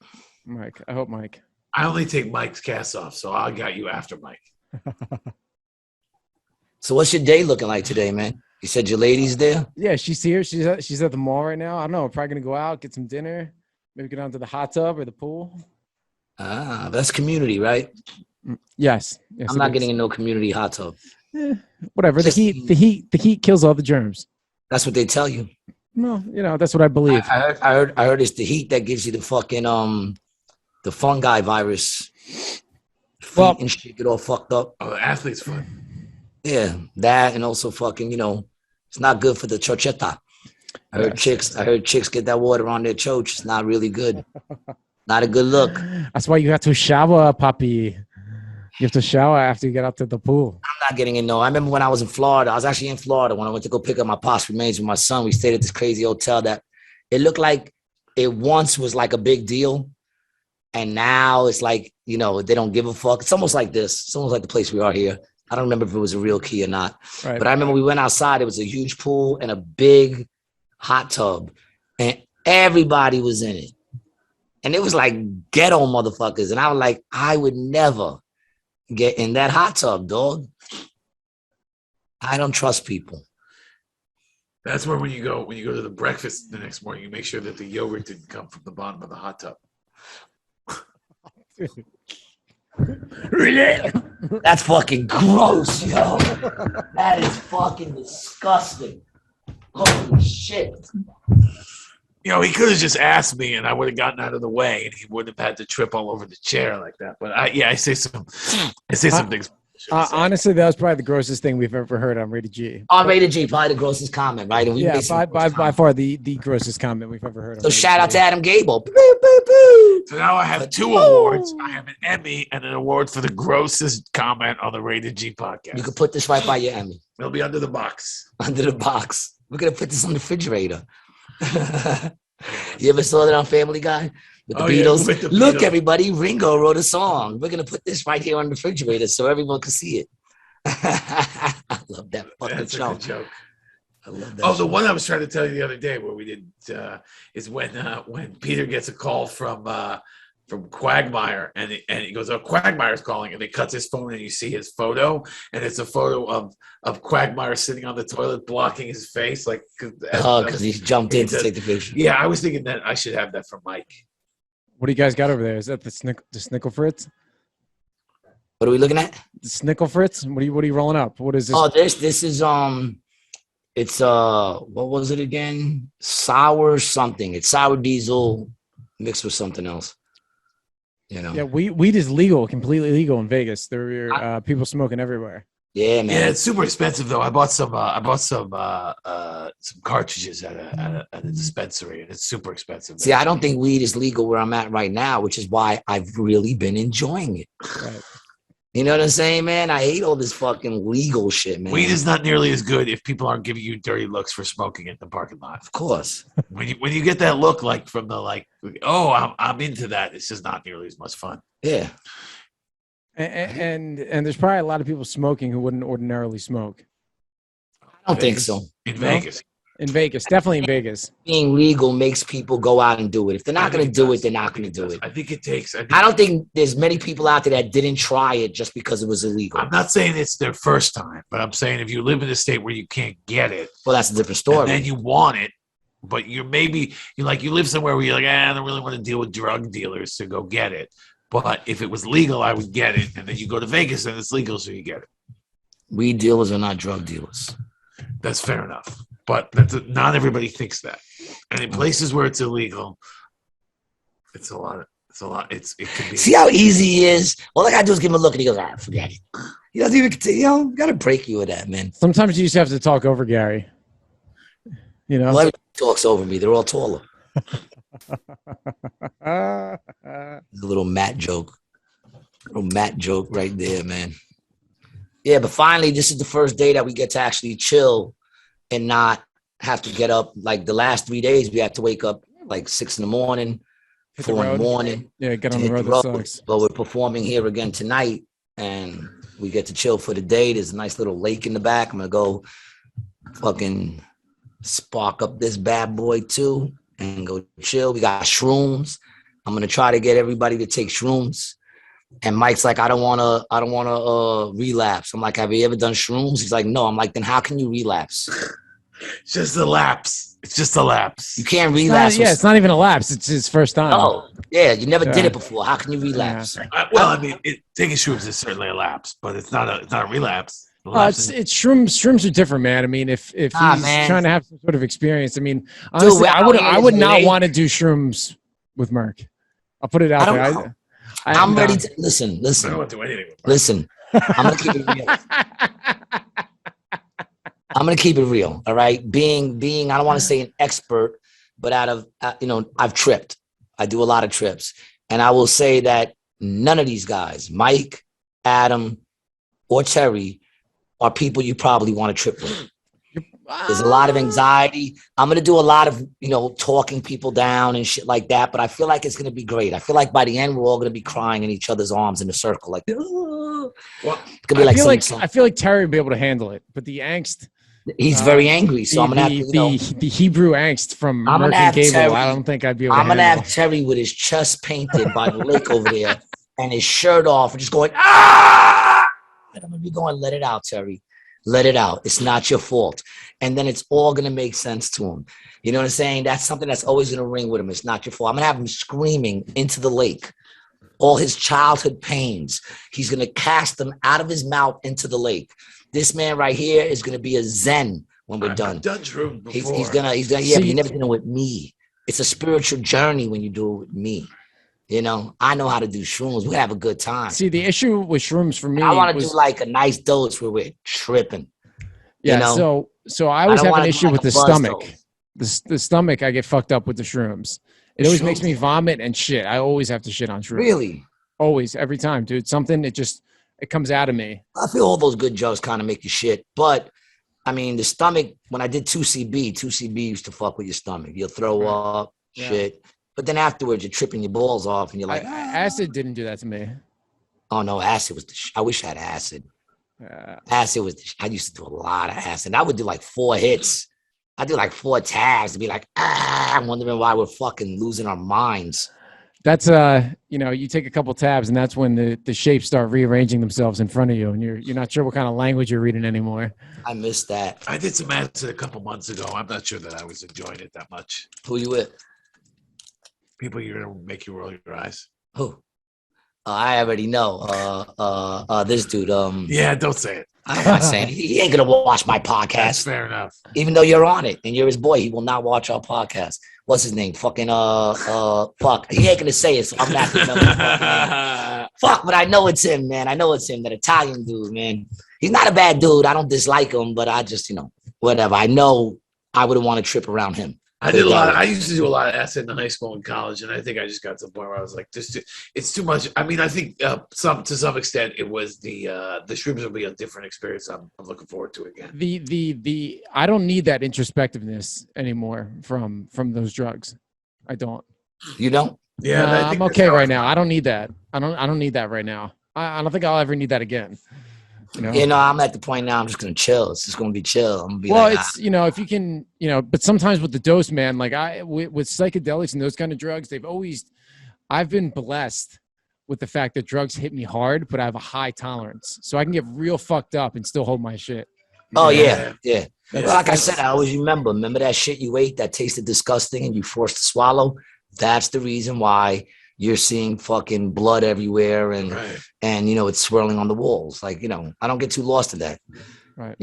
I hope Mike. I only take Mike's cast off, so I got you after Mike. So what's your day looking like today, man? You said your lady's there? Yeah, she's here. She's at the mall right now. I don't know. We're probably gonna go out, get some dinner, maybe go down to the hot tub or the pool. Ah, that's community, right? Yes. I'm not getting in no community hot tub. Whatever. The heat kills all the germs. That's what they tell you. Well, that's what I believe. I heard it's the heat that gives you the fucking the fungi virus. Feet and shit get all fucked up. Oh, the athlete's fun. Yeah, that and also fucking, it's not good for the chocheta. I heard chicks get that water on their choch. It's not really good. Not a good look. That's why you have to shower, puppy. You have to shower after you get out to the pool. I'm not getting in, no. I remember when I was in Florida. I was actually in Florida when I went to go pick up my pops remains with my son. We stayed at this crazy hotel that it looked like it once was like a big deal. And now it's like, they don't give a fuck. It's almost like this. It's almost like the place we are here. I don't remember if it was a real key or not. Right. But I remember we went outside. It was a huge pool and a big hot tub. And everybody was in it. And it was like ghetto motherfuckers. And I was like, I would never get in that hot tub, dog. I don't trust people. That's where when you go to the breakfast the next morning, you make sure that the yogurt didn't come from the bottom of the hot tub. That's fucking gross, yo. That is fucking disgusting. Holy shit. He could have just asked me and I would have gotten out of the way and he wouldn't have had to trip all over the chair like that. But I say some things. Honestly, that was probably the grossest thing we've ever heard on Rated G. On Rated G, probably the grossest comment, right? And by far the grossest comment we've ever heard. So shout out to Adam Gabel. So now I have 2 awards. I have an Emmy and an award for the grossest comment on the Rated G podcast. You can put this right by your Emmy. It'll be under the box. Under the box. We're going to put this on the refrigerator. You ever saw that on Family Guy? With the Beatles? With the Look, Beatles. Everybody, Ringo wrote a song. We're going to put this right here on the refrigerator so everyone can see it. I love that fucking That's show. a good joke. I love that Oh, show. the one I was trying to tell you the other day where we didn't is when Peter gets a call from Quagmire and he goes, "Oh, Quagmire's calling," and he cuts his phone and you see his photo and it's a photo of Quagmire sitting on the toilet blocking his face because he jumped in to take the picture. Yeah, I was thinking that I should have that from Mike. What do you guys got over there? Is that the Snickle Fritz? What are we looking at? The Snickle Fritz? What are you rolling up? What is this? Oh, this is it's what was it again? Sour something. It's sour diesel mixed with something else. Yeah, weed is legal, completely legal in Vegas. There are people smoking everywhere. Yeah, man. Yeah, it's super expensive though. I bought some cartridges at a dispensary, and it's super expensive. See, I don't think weed is legal where I'm at right now, which is why I've really been enjoying it. Right. You know what I'm saying, man? I hate all this fucking legal shit, man. Weed is not nearly as good if people aren't giving you dirty looks for smoking in the parking lot. Of course. When you get that look like from the oh, I'm into that, it's just not nearly as much fun. Yeah. And there's probably a lot of people smoking who wouldn't ordinarily smoke. I don't think so. In Vegas. In Vegas, definitely in Vegas. Being legal makes people go out and do it. If they're not going to do it, they're not going to do it. I think it takes. I don't think there's many people out there that didn't try it just because it was illegal. I'm not saying it's their first time, but I'm saying if you live in a state where you can't get it, Well, that's a different story. and then you want it, but you live somewhere where you're like, I don't really want to deal with drug dealers to go get it. But if it was legal, I would get it. And then you go to Vegas and it's legal, so you get it. Weed dealers are not drug dealers. That's fair enough. But not everybody thinks that. And in places where it's illegal, it's a lot. It could be. See how easy he is? All I got to do is give him a look and he goes, forget it. He doesn't even, got to break you with that, man. Sometimes you just have to talk over Gary. Well, everybody talks over me. They're all taller. A little Matt joke. Right there, man. Yeah, but finally, this is the first day that we get to actually chill and not have to get up. Like the last 3 days, we had to wake up like 6 in the morning, Hit the 4 in the road. morning. Yeah, get to on the hit road. That sucks. But we're performing here again tonight, and we get to chill for the day. There's a nice little lake in the back. I'm gonna go fucking spark up this bad boy too and go chill. We got shrooms. I'm gonna try to get everybody to take shrooms. And Mike's like, I don't wanna relapse. I'm like, have you ever done shrooms? He's like, no. I'm like, then how can you relapse? It's just a lapse. It's just a lapse. You can't relapse. It's not even a lapse. It's his first time. No, yeah, you never did it before. How can you relapse? Well, I mean, taking shrooms is certainly a lapse, but it's not a relapse. It's shrooms. Shrooms are different, man. I mean, if he's trying to have some sort of experience, I mean, honestly, Dude, I would not want to do shrooms with Merc. I'll put it out there. I'm ready to listen. I don't want to do anything with Listen, I'm gonna keep it real. I'm gonna keep it real. All right, being I don't want to say an expert, but out of I've tripped. I do a lot of trips, and I will say that none of these guys, Mike, Adam, or Terry, are people you probably want to trip with. There's a lot of anxiety. I'm going to do a lot of, talking people down and shit like that, but I feel like it's going to be great. I feel like by the end, we're all going to be crying in each other's arms in a circle. Like, well, it's going to be I feel like Terry would be able to handle it, but the angst. He's very angry, so I'm going to have to, the Hebrew angst from Merc and Gable, Terry, I don't think I'd be able to I'm going to have Terry with his chest painted by the lake over there and his shirt off and just going, ah! And I'm going to be going, let it out, Terry. Let it out. It's not your fault. And then it's all going to make sense to him. You know what I'm saying? That's something that's always going to ring with him. It's not your fault. I'm going to have him screaming into the lake. All his childhood pains. He's going to cast them out of his mouth into the lake. This man right here is going to be a zen when we're done. I've done shrooms before. He's gonna, yeah, but you never done it with me. It's a spiritual journey when you do it with me. I know how to do shrooms. We have a good time. See, the issue with shrooms for me, I want to do like a nice dose where we're tripping. Yeah. So I always have an issue with the stomach. The stomach, I get fucked up with the shrooms. It always makes me vomit and shit. I always have to shit on shrooms. Really? Always, every time, dude. Something, it comes out of me. I feel all those good drugs kind of make you shit. But, I mean, the stomach, when I did 2CB used to fuck with your stomach. You'll throw up, shit. But then afterwards, you're tripping your balls off and you're like... acid didn't do that to me. Oh, no, acid was I wish I had acid. Acid was I used to do a lot of acid. I would do like 4 hits. I do like 4 tabs to be like, I'm wondering why we're fucking losing our minds. That's you take a couple tabs and that's when the shapes start rearranging themselves in front of you and you're not sure what kind of language you're reading anymore. I missed that. I did some acid a couple months ago. I'm not sure that I was enjoying it that much. Who you with? People you're gonna make you roll your eyes. Who? I already know. This dude. Yeah, don't say it. I'm not saying he ain't gonna watch my podcast. That's fair enough. Even though you're on it and you're his boy, he will not watch our podcast. What's his name? Fucking fuck. He ain't gonna say it, so I'm not gonna know. Fuck, but I know it's him, man. I know it's him, that Italian dude, man. He's not a bad dude. I don't dislike him, but I just, whatever. I know I wouldn't want to trip around him. I used to do a lot of acid in high school and college, and I think I just got to the point where I was like, it's too much. I mean, I think to some extent it was the shrooms will be a different experience. I'm looking forward to it again. The I don't need that introspectiveness anymore from those drugs. I don't. You don't? Yeah, I'm okay right now. I don't need that. I don't need that right now. I don't think I'll ever need that again. I'm at the point now. I'm just gonna chill. It's just gonna be chill. I'm gonna be it's if you can, but sometimes with the dose, man, like with psychedelics and those kind of drugs, I've been blessed with the fact that drugs hit me hard, but I have a high tolerance, so I can get real fucked up and still hold my shit. Oh yeah. Well, like I said, I always remember that shit you ate that tasted disgusting and you forced to swallow. That's the reason why you're seeing fucking blood everywhere and it's swirling on the walls. Like, I don't get too lost in that. Right.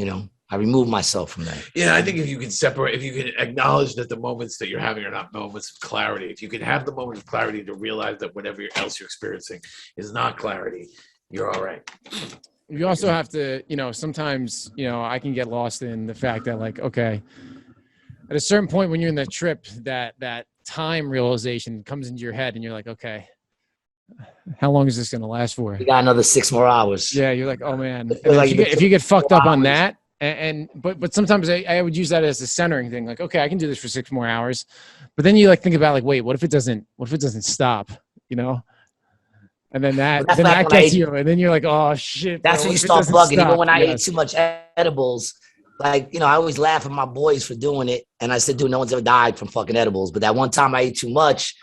I remove myself from that. Yeah, I think if you can acknowledge that the moments that you're having are not moments of clarity, if you can have the moment of clarity to realize that whatever else you're experiencing is not clarity, you're all right. You also have to, sometimes, I can get lost in the fact that, like, okay, at a certain point when you're in that trip, that time realization comes into your head and you're like, okay, how long is this going to last for? You got another 6 more hours. Yeah. You're like, oh man. If you get fucked up on that, But sometimes I would use that as a centering thing. Like, okay, I can do this for 6 more hours. But then you like think about like, wait, what if it doesn't stop? You know? And then that gets you, and then you're like, oh shit. That's when you start bugging. Even when I ate too much edibles, like, I always laugh at my boys for doing it. And I said, dude, no one's ever died from fucking edibles. But that one time I ate too much,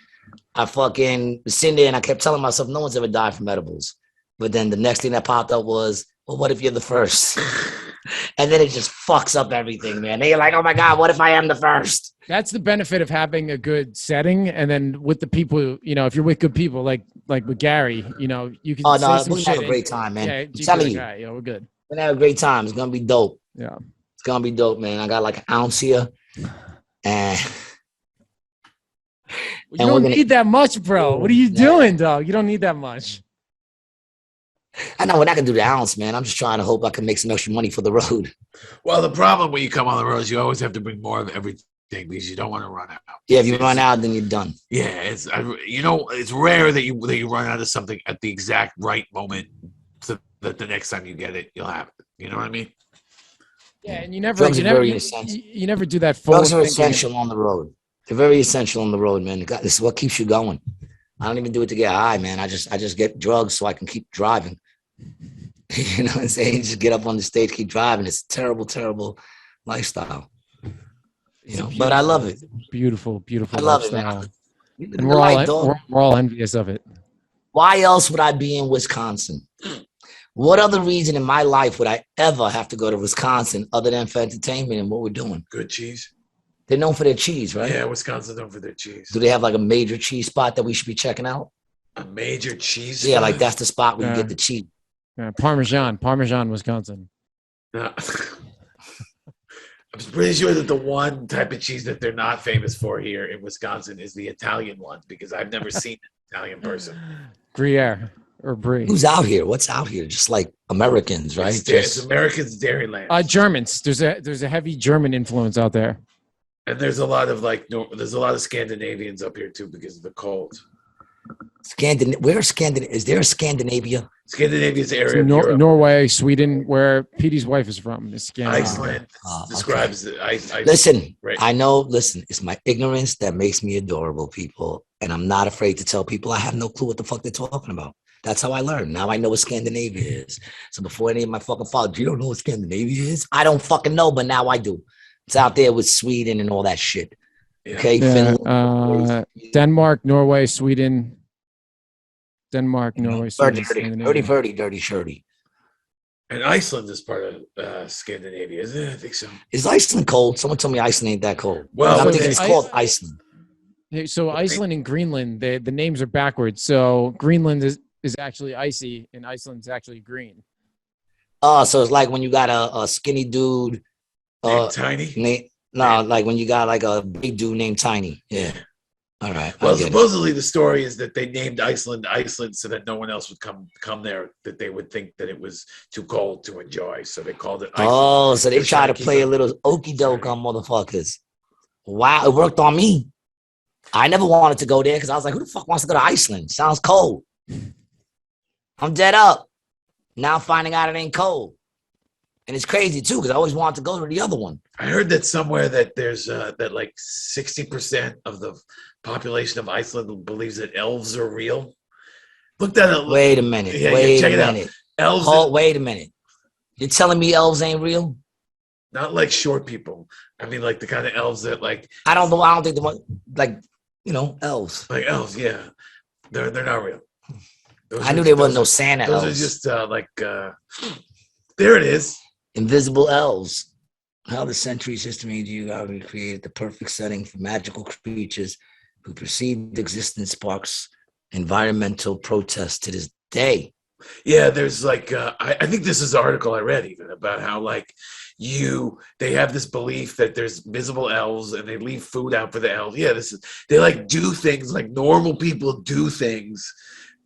I fucking was sitting there and I kept telling myself, no one's ever died from edibles. But then the next thing that popped up was, well, what if you're the first? And then it just fucks up everything, man. And you're like, oh my God, what if I am the first? That's the benefit of having a good setting. And then with the people, if you're with good people, like with Gary, you can we're some gonna shit have a great time, man. Yeah, I'm telling you. Right, we're good. We're gonna have a great time. It's gonna be dope. Yeah. It's gonna be dope, man. I got like an ounce here. And you don't need that much, bro. What are you doing, dog? You don't need that much. I know we're not gonna do the ounce, man. I'm just trying to hope I can make some extra money for the road. Well, the problem when you come on the road is you always have to bring more of everything because you don't want to run out. Yeah, if you run out, then you're done. Yeah, it's rare that you run out of something at the exact right moment, so that the next time you get it, you'll have it. You know what I mean? Yeah, and you never do that. Drugs are essential on the road. They're very essential on the road, man. This is what keeps you going. I don't even do it to get high, man. I just get drugs so I can keep driving. You know what I'm saying? Just get up on the stage, keep driving. It's a terrible, terrible lifestyle. But I love it. Beautiful, beautiful. I love lifestyle. it, man. And we're all envious of it. Why else would I be in Wisconsin? What other reason in my life would I ever have to go to Wisconsin other than for entertainment and what we're doing? Good cheese. They're known for their cheese, right? Yeah, Wisconsin's known for their cheese. Do they have like a major cheese spot that we should be checking out? A major cheese Yeah, spot? like that's the spot where you get the cheese. Yeah, Parmesan, Wisconsin. No. I'm pretty sure that the one type of cheese that they're not famous for here in Wisconsin is the Italian one because I've never seen an Italian person. Gruyere or Brie. Who's out here? What's out here? Just like Americans, right? It's Americans, Dairyland. Germans. There's a heavy German influence out there. And there's a lot of there's a lot of Scandinavians up here too because of the cold. Where is there a Scandinavia? Scandinavia's the area of Norway, Sweden, where Petey's wife is from. Is Iceland describes okay. Listen, right. I know. Listen, it's my ignorance that makes me adorable, people, and I'm not afraid to tell people I have no clue what the fuck they're talking about. That's how I learned. Now I know what Scandinavia is. So before any of my fucking fathers, you don't know what Scandinavia is? I don't fucking know, but now I do. It's out there with Sweden and all that shit. Yeah. Okay, yeah, Finland, Denmark, Norway, Sweden. Denmark, Norway, Sweden, dirty shirty. And Iceland is part of Scandinavia, isn't it? I think so. Is Iceland cold? Someone told me Iceland ain't that cold. Well, I think it's called Iceland. So Iceland and Greenland, the names are backwards. So Greenland is actually icy, and Iceland's actually green. Oh, so it's like when you got a skinny dude. Tiny? Like when you got like a big dude named Tiny. Yeah. All right. Well, supposedly the story is that they named Iceland so that no one else would come there, that they would think that it was too cold to enjoy. So they called it Iceland. Oh, so they try to play a little okey doke on motherfuckers. Wow, it worked on me. I never wanted to go there because I was like, who the fuck wants to go to Iceland? Sounds cold. I'm dead up. Now I'm finding out it ain't cold. And it's crazy too, because I always wanted to go to the other one. I heard that somewhere that there's that like 60% of the population of Iceland believes that elves are real. Look that up. Wait a minute. Yeah, wait check a it minute. Out. Elves. Wait a minute. You're telling me elves ain't real? Not like short people. I mean, like the kind of elves that like. I don't think the one like elves. Like elves, yeah. They're not real. I knew there wasn't no Santa elves. Those are just there it is. Invisible elves. How the centuries history geography created the perfect setting for magical creatures who perceived existence sparks environmental protests to this day. Yeah, there's like I think this is an article I read even about how like they have this belief that there's visible elves and they leave food out for the elves. Yeah, they like do things like normal people do things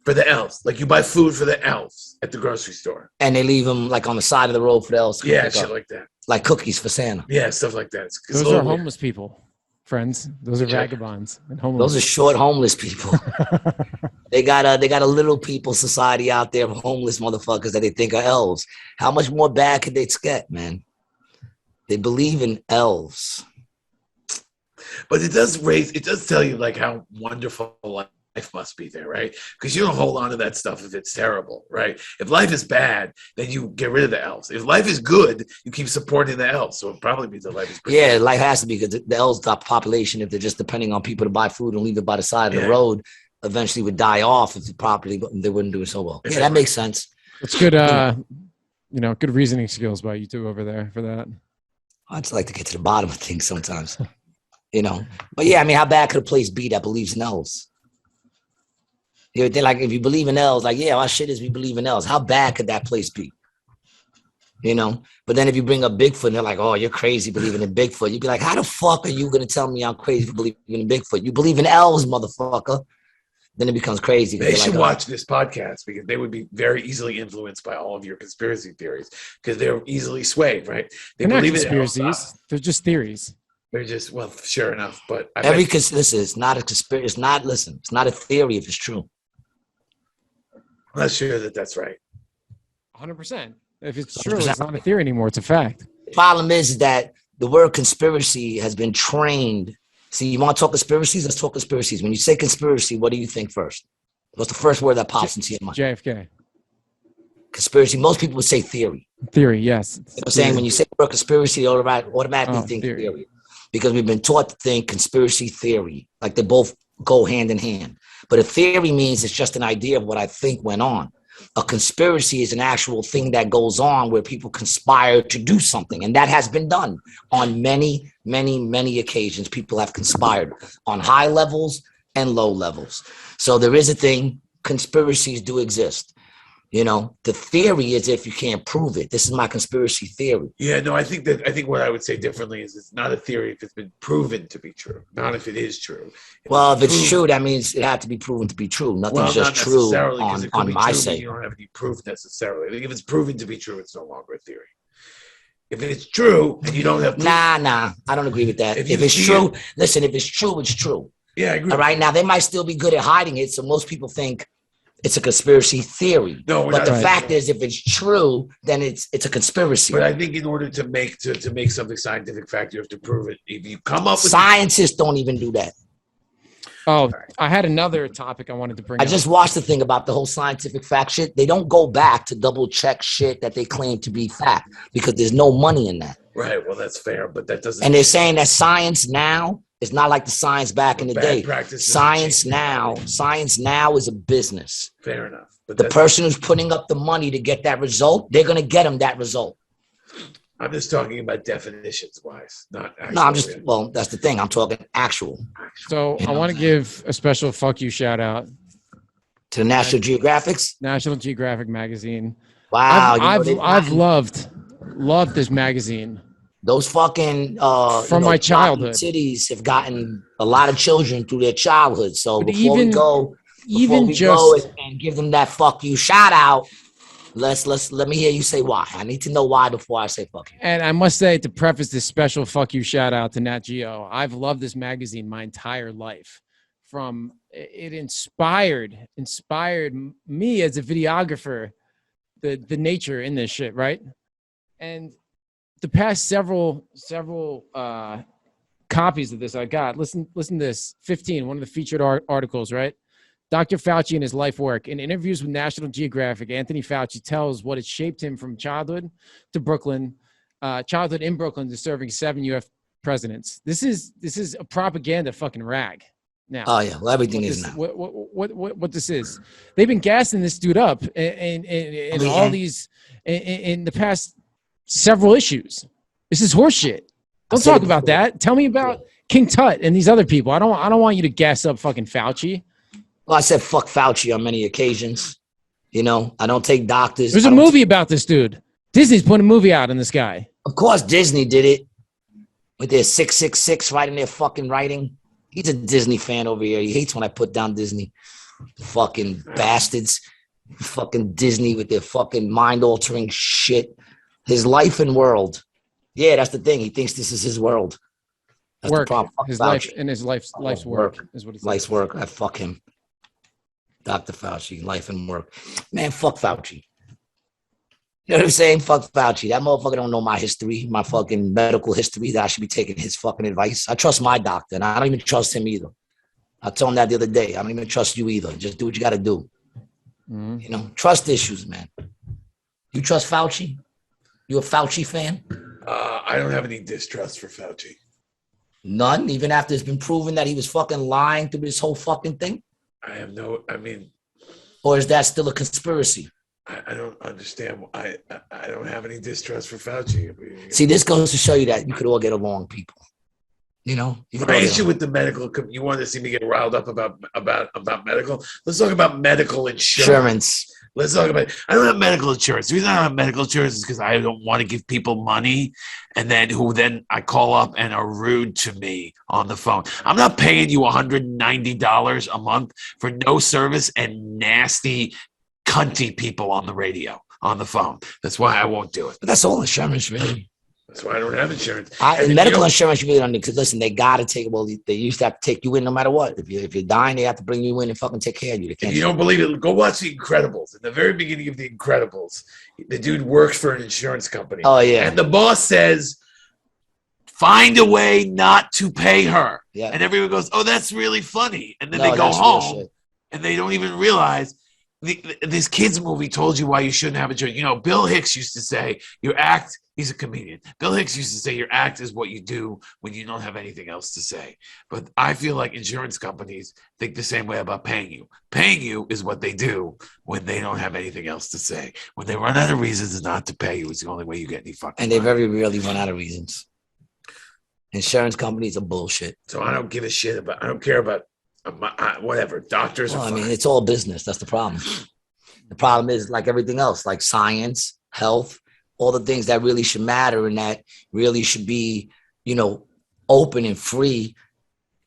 for the elves. Like you buy food for the elves at the grocery store. And they leave them like on the side of the road for the elves. Yeah, shit like that. Like cookies for Santa. Yeah, stuff like that. Those are homeless people, friends. Those are vagabonds and homeless. Those are short homeless people. They got a little people society out there of homeless motherfuckers that they think are elves. How much more bad could they get, man? They believe in elves. But it does tell you like how wonderful life must be there, right? Because you don't hold on to that stuff if it's terrible, right? If life is bad, then you get rid of the elves. If life is good, you keep supporting the elves. So it probably means that life is pretty good. Life has to be, because the elves got population. If they're just depending on people to buy food and leave it by the side of the road, eventually would die off if the property, they wouldn't do it so well. Yeah, that makes sense. It's good, good reasoning skills by you two over there for that. I just like to get to the bottom of things sometimes, But yeah, I mean, how bad could a place be that believes in elves? They're like, if you believe in elves, like, yeah, our shit is we believe in elves. How bad could that place be? But then if you bring up Bigfoot, they're like, oh, you're crazy believing in Bigfoot. You'd be like, how the fuck are you going to tell me I'm crazy for believing in Bigfoot? You believe in elves, motherfucker. Then it becomes crazy. They should watch this podcast, because they would be very easily influenced by all of your conspiracy theories, because they're easily swayed, right? They're not conspiracies. They're just theories. They're just, well, sure enough. But listen, it's not a conspiracy. It's not a theory if it's true. I'm not sure that that's right. 100%. If it's true, it's not a theory anymore. It's a fact. The problem is that the word conspiracy has been trained. See, you want to talk conspiracies? Let's talk conspiracies. When you say conspiracy, what do you think first? What's the first word that pops into your mind? JFK. Conspiracy. Most people would say theory. Theory, yes. You know what I'm saying? When you say the word conspiracy, they automatically think theory. Because we've been taught to think conspiracy theory. Like they both go hand in hand. But a theory means it's just an idea of what I think went on. A conspiracy is an actual thing that goes on where people conspire to do something. And that has been done on many, many, many occasions. People have conspired on high levels and low levels. So there is a thing. Conspiracies do exist. The theory is if you can't prove it. This is my conspiracy theory. Yeah, no, I think what I would say differently is it's not a theory if it's been proven to be true, not if it is true. If it's true, that means it had to be proven to be true. Nothing's just true on my say. You don't have any proof necessarily. I think if it's proven to be true, it's no longer a theory. If it's true and you don't have proof, Nah, I don't agree with that. If it's true, listen, if it's true, it's true. Yeah, I agree. All right, now they might still be good at hiding it, so most people think it's a conspiracy theory. No, but the fact is, if it's true, then it's a conspiracy. But I think in order to make something scientific fact, you have to prove it. If you come up with scientists don't even do that. Oh, I had another topic I wanted to bring up. I just watched the thing about the whole scientific fact shit. They don't go back to double check shit that they claim to be fact because there's no money in that. Right. Well, that's fair, but that doesn't. And they're saying that science now is not like the science back in the day. Science now is a business. Fair enough. But the person who's putting up the money to get that result, they're going to get them that result. I'm just talking about definitions wise, not actual. No, that's the thing. I'm talking actual. So I want to give a special fuck you shout out to the National Geographic magazine. Wow. I've loved this magazine. Those fucking from my childhood cities have gotten a lot of children through their childhood. So before we go and give them that fuck you shout out, let me hear you say why. I need to know why before I say fuck you. And I must say, to preface this special fuck you shout out to Nat Geo, I've loved this magazine my entire life. From it inspired me as a videographer, the nature in this shit, right? And the past several copies of this I got. Listen to this. 15, one of the featured articles, right? Dr. Fauci and his life work. In interviews with National Geographic, Anthony Fauci tells what has shaped him from childhood in Brooklyn to serving 7 U.S. presidents. This is a propaganda fucking rag. Now, oh yeah, well everything is now. What this is? They've been gassing this dude up in all these in the past several issues. This is horseshit. Don't talk about that. Tell me about King Tut and these other people. I don't want you to gas up fucking Fauci. Well, I said fuck Fauci on many occasions. I don't take doctors. There's a movie about this dude. Disney's putting a movie out on this guy. Of course, Disney did it with their 666 right in their fucking writing. He's a Disney fan over here. He hates when I put down Disney. Fucking bastards. Fucking Disney with their fucking mind-altering shit. His life and world. Yeah, that's the thing. He thinks this is his world. That's work. The problem. His life and his life's work is what he says. Life's work. I fuck him. Dr. Fauci, life and work. Man, fuck Fauci. You know what I'm saying? Fuck Fauci. That motherfucker don't know my history, my fucking medical history, that I should be taking his fucking advice. I trust my doctor, and I don't even trust him either. I told him that the other day. I don't even trust you either. Just do what you got to do. Mm-hmm. You know, trust issues, man. You trust Fauci? You a Fauci fan? I don't have any distrust for Fauci. None, even after it's been proven that he was fucking lying through this whole fucking thing? Or is that still a conspiracy? I don't understand. I don't have any distrust for Fauci. See, this goes to show you that you could all get along, people. You know, my issue with the medical, you want to see me get riled up about medical? Let's talk about medical insurance. Let's talk about. I don't have medical insurance. The reason I don't have medical insurance is because I don't want to give people money, and then I call up and are rude to me on the phone. I'm not paying you $190 a month for no service and nasty, cunty people on the radio on the phone. That's why I won't do it. But that's all insurance, really. That's why I don't have insurance. Medical insurance, you really don't need, because listen, they gotta take. Well, they used to have to take you in no matter what. If you're dying, they have to bring you in and fucking take care of you. If you don't believe it, go watch The Incredibles. In the very beginning of The Incredibles, the dude works for an insurance company. Oh yeah, and the boss says, "Find a way not to pay her." Yeah, and everyone goes, "Oh, that's really funny." And then they go home, and they don't even realize. This kids movie told you why you shouldn't have insurance. You know, Bill Hicks used to say, "Your act." He's a comedian. Bill Hicks used to say, "Your act is what you do when you don't have anything else to say." But I feel like insurance companies think the same way about paying you. Paying you is what they do when they don't have anything else to say. When they run out of reasons not to pay you, it's the only way you get any fucking. And they very rarely run out of reasons. Insurance companies are bullshit. So I don't give a shit about. I don't care about. Whatever, doctors. Well, I mean, it's all business. That's the problem. The problem is, like everything else, like science, health, all the things that really should matter and that really should be, you know, open and free,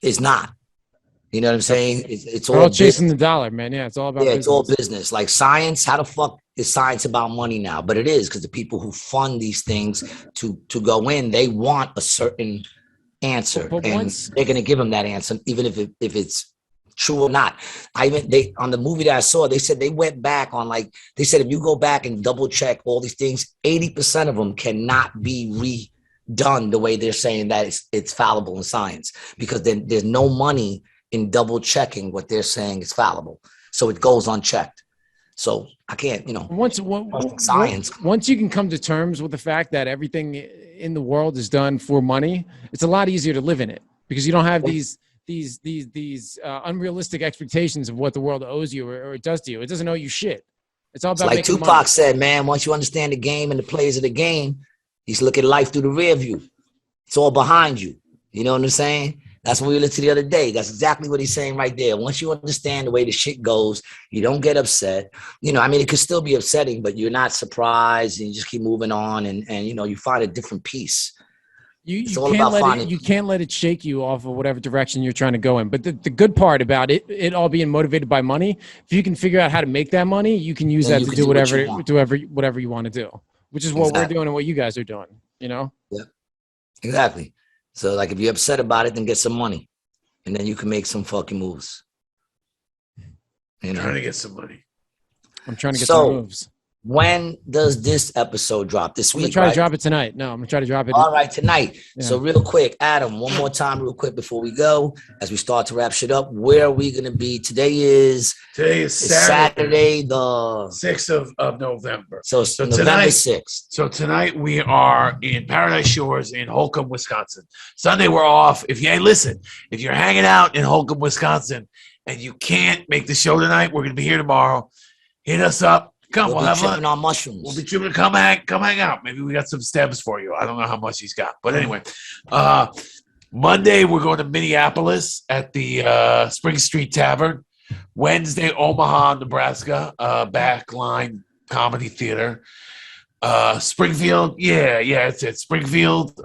is not. You know what I'm saying? It's all chasing the dollar, man. Yeah, it's all about. It's all business. Like science. How the fuck is science about money now? But it is, because the people who fund these things to go in, they want a certain answer, and they're going to give them that answer, even if it's true or not. They on the movie that I saw, they said they went back on, like, they said if you go back and double check all these things, 80% of them cannot be redone the way they're saying that it's fallible in science, because then there's no money in double checking what they're saying is fallible, so it goes unchecked. So I can't, you know, science. Once you can come to terms with the fact that everything in the world is done for money, it's a lot easier to live in it, because you don't have these unrealistic expectations of what the world owes you or it does to you. It doesn't owe you shit. It's all about, like Tupac said, man, once you understand the game and the plays of the game, you just look at life through the rear view. It's all behind you. You know what I'm saying? That's what we listened to the other day. That's exactly what he's saying right there. Once you understand the way the shit goes, you don't get upset. You know, I mean, it could still be upsetting, but you're not surprised, and you just keep moving on, and you know, you find a different peace. You can't let it shake you off of whatever direction you're trying to go in. But the good part about it all being motivated by money, if you can figure out how to make that money, you can use that to do whatever you want to do, which is what we're doing and what you guys are doing, you know? Yeah, exactly. So, like, if you're upset about it, then get some money, and then you can make some fucking moves. You know? Trying to get some money. I'm trying to get some moves. When does this episode drop? This week? I'm gonna try to drop it tonight. No, I'm gonna try to drop it. All right, tonight. Yeah. So real quick, Adam, one more time, real quick before we go, as we start to wrap shit up. Where are we gonna be? Today is Saturday, the 6th of November. So November tonight, 6th. So tonight we are in Paradise Shores in Holcomb, Wisconsin. Sunday we're off. If you're hanging out in Holcomb, Wisconsin, and you can't make the show tonight, we're gonna be here tomorrow. Hit us up. Come, we'll have tripping on mushrooms. We'll be tripping. Come hang out. Maybe we got some stems for you. I don't know how much he's got, but anyway, Monday we're going to Minneapolis at the Spring Street Tavern. Wednesday, Omaha, Nebraska, Backline Comedy Theater. Springfield, it's at Springfield.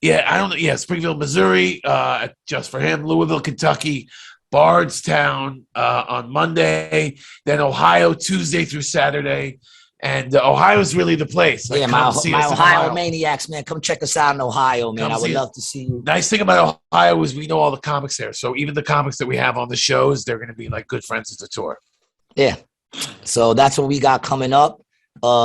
Springfield, Missouri, just for him. Louisville, Kentucky. Bardstown on Monday, then Ohio Tuesday through Saturday, and Ohio's really the place. Like, my Ohio maniacs, man, come check us out in Ohio, man. I would love to see you. Nice thing about Ohio is we know all the comics there, so even the comics that we have on the shows, they're going to be like good friends of the tour. Yeah, so that's what we got coming up.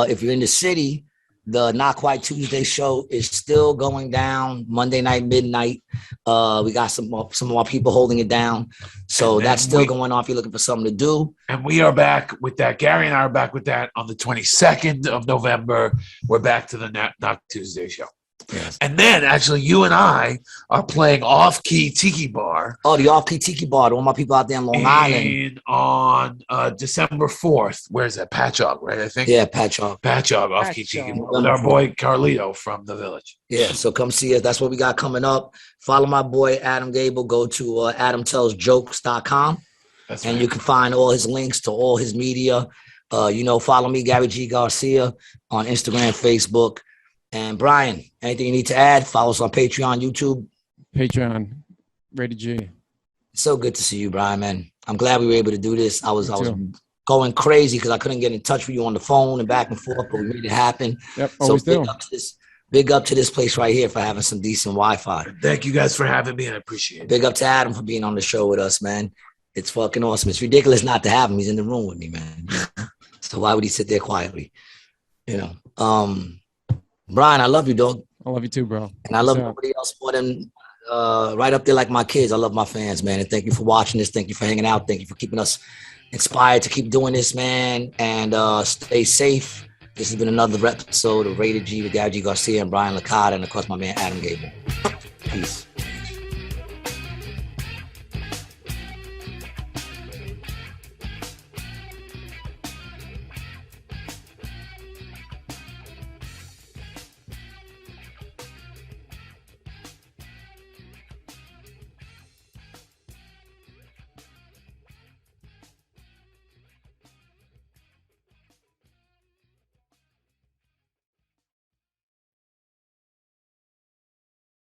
If you're in the city, the Not Quite Tuesday show is still going down Monday night, midnight. We got some of our people holding it down. So that's still going on if you're looking for something to do. And we are back with that. Gary and I are back with that on the 22nd of November. We're back to the Not Tuesday show. Yes. And then actually you and I are playing Off Key Tiki Bar. Oh, the Off Key Tiki Bar. All my people out there in Long Island. On December 4th. Where's that? Patchogue, right? I think. Yeah, Patchogue. Off Key Tiki Bar with our boy Carlito from the Village. Yeah, so come see us. That's what we got coming up. Follow my boy Adam Gabel. Go to adamtellsjokes.com. That's and right. you can find all his links to all his media. Follow me, Gary G. Garcia, on Instagram, Facebook. And Brian, anything you need to add? Follow us on Patreon, YouTube. Patreon, Rated G. It's so good to see you, Brian, man. I'm glad we were able to do this. I was going crazy because I couldn't get in touch with you on the phone and back and forth, but we made it happen. Yep, so big up to this place right here for having some decent Wi-Fi. Thank you guys for having me. I appreciate it. Big up to Adam for being on the show with us, man. It's fucking awesome. It's ridiculous not to have him. He's in the room with me, man. So why would he sit there quietly? Brian, I love you, dog. I love you too, bro. And I love nobody else more than right up there like my kids. I love my fans, man. And thank you for watching this. Thank you for hanging out. Thank you for keeping us inspired to keep doing this, man. And stay safe. This has been another episode of Rated G with Gary G. Garcia and Brian Licata, and of course my man Adam Gabel. Peace.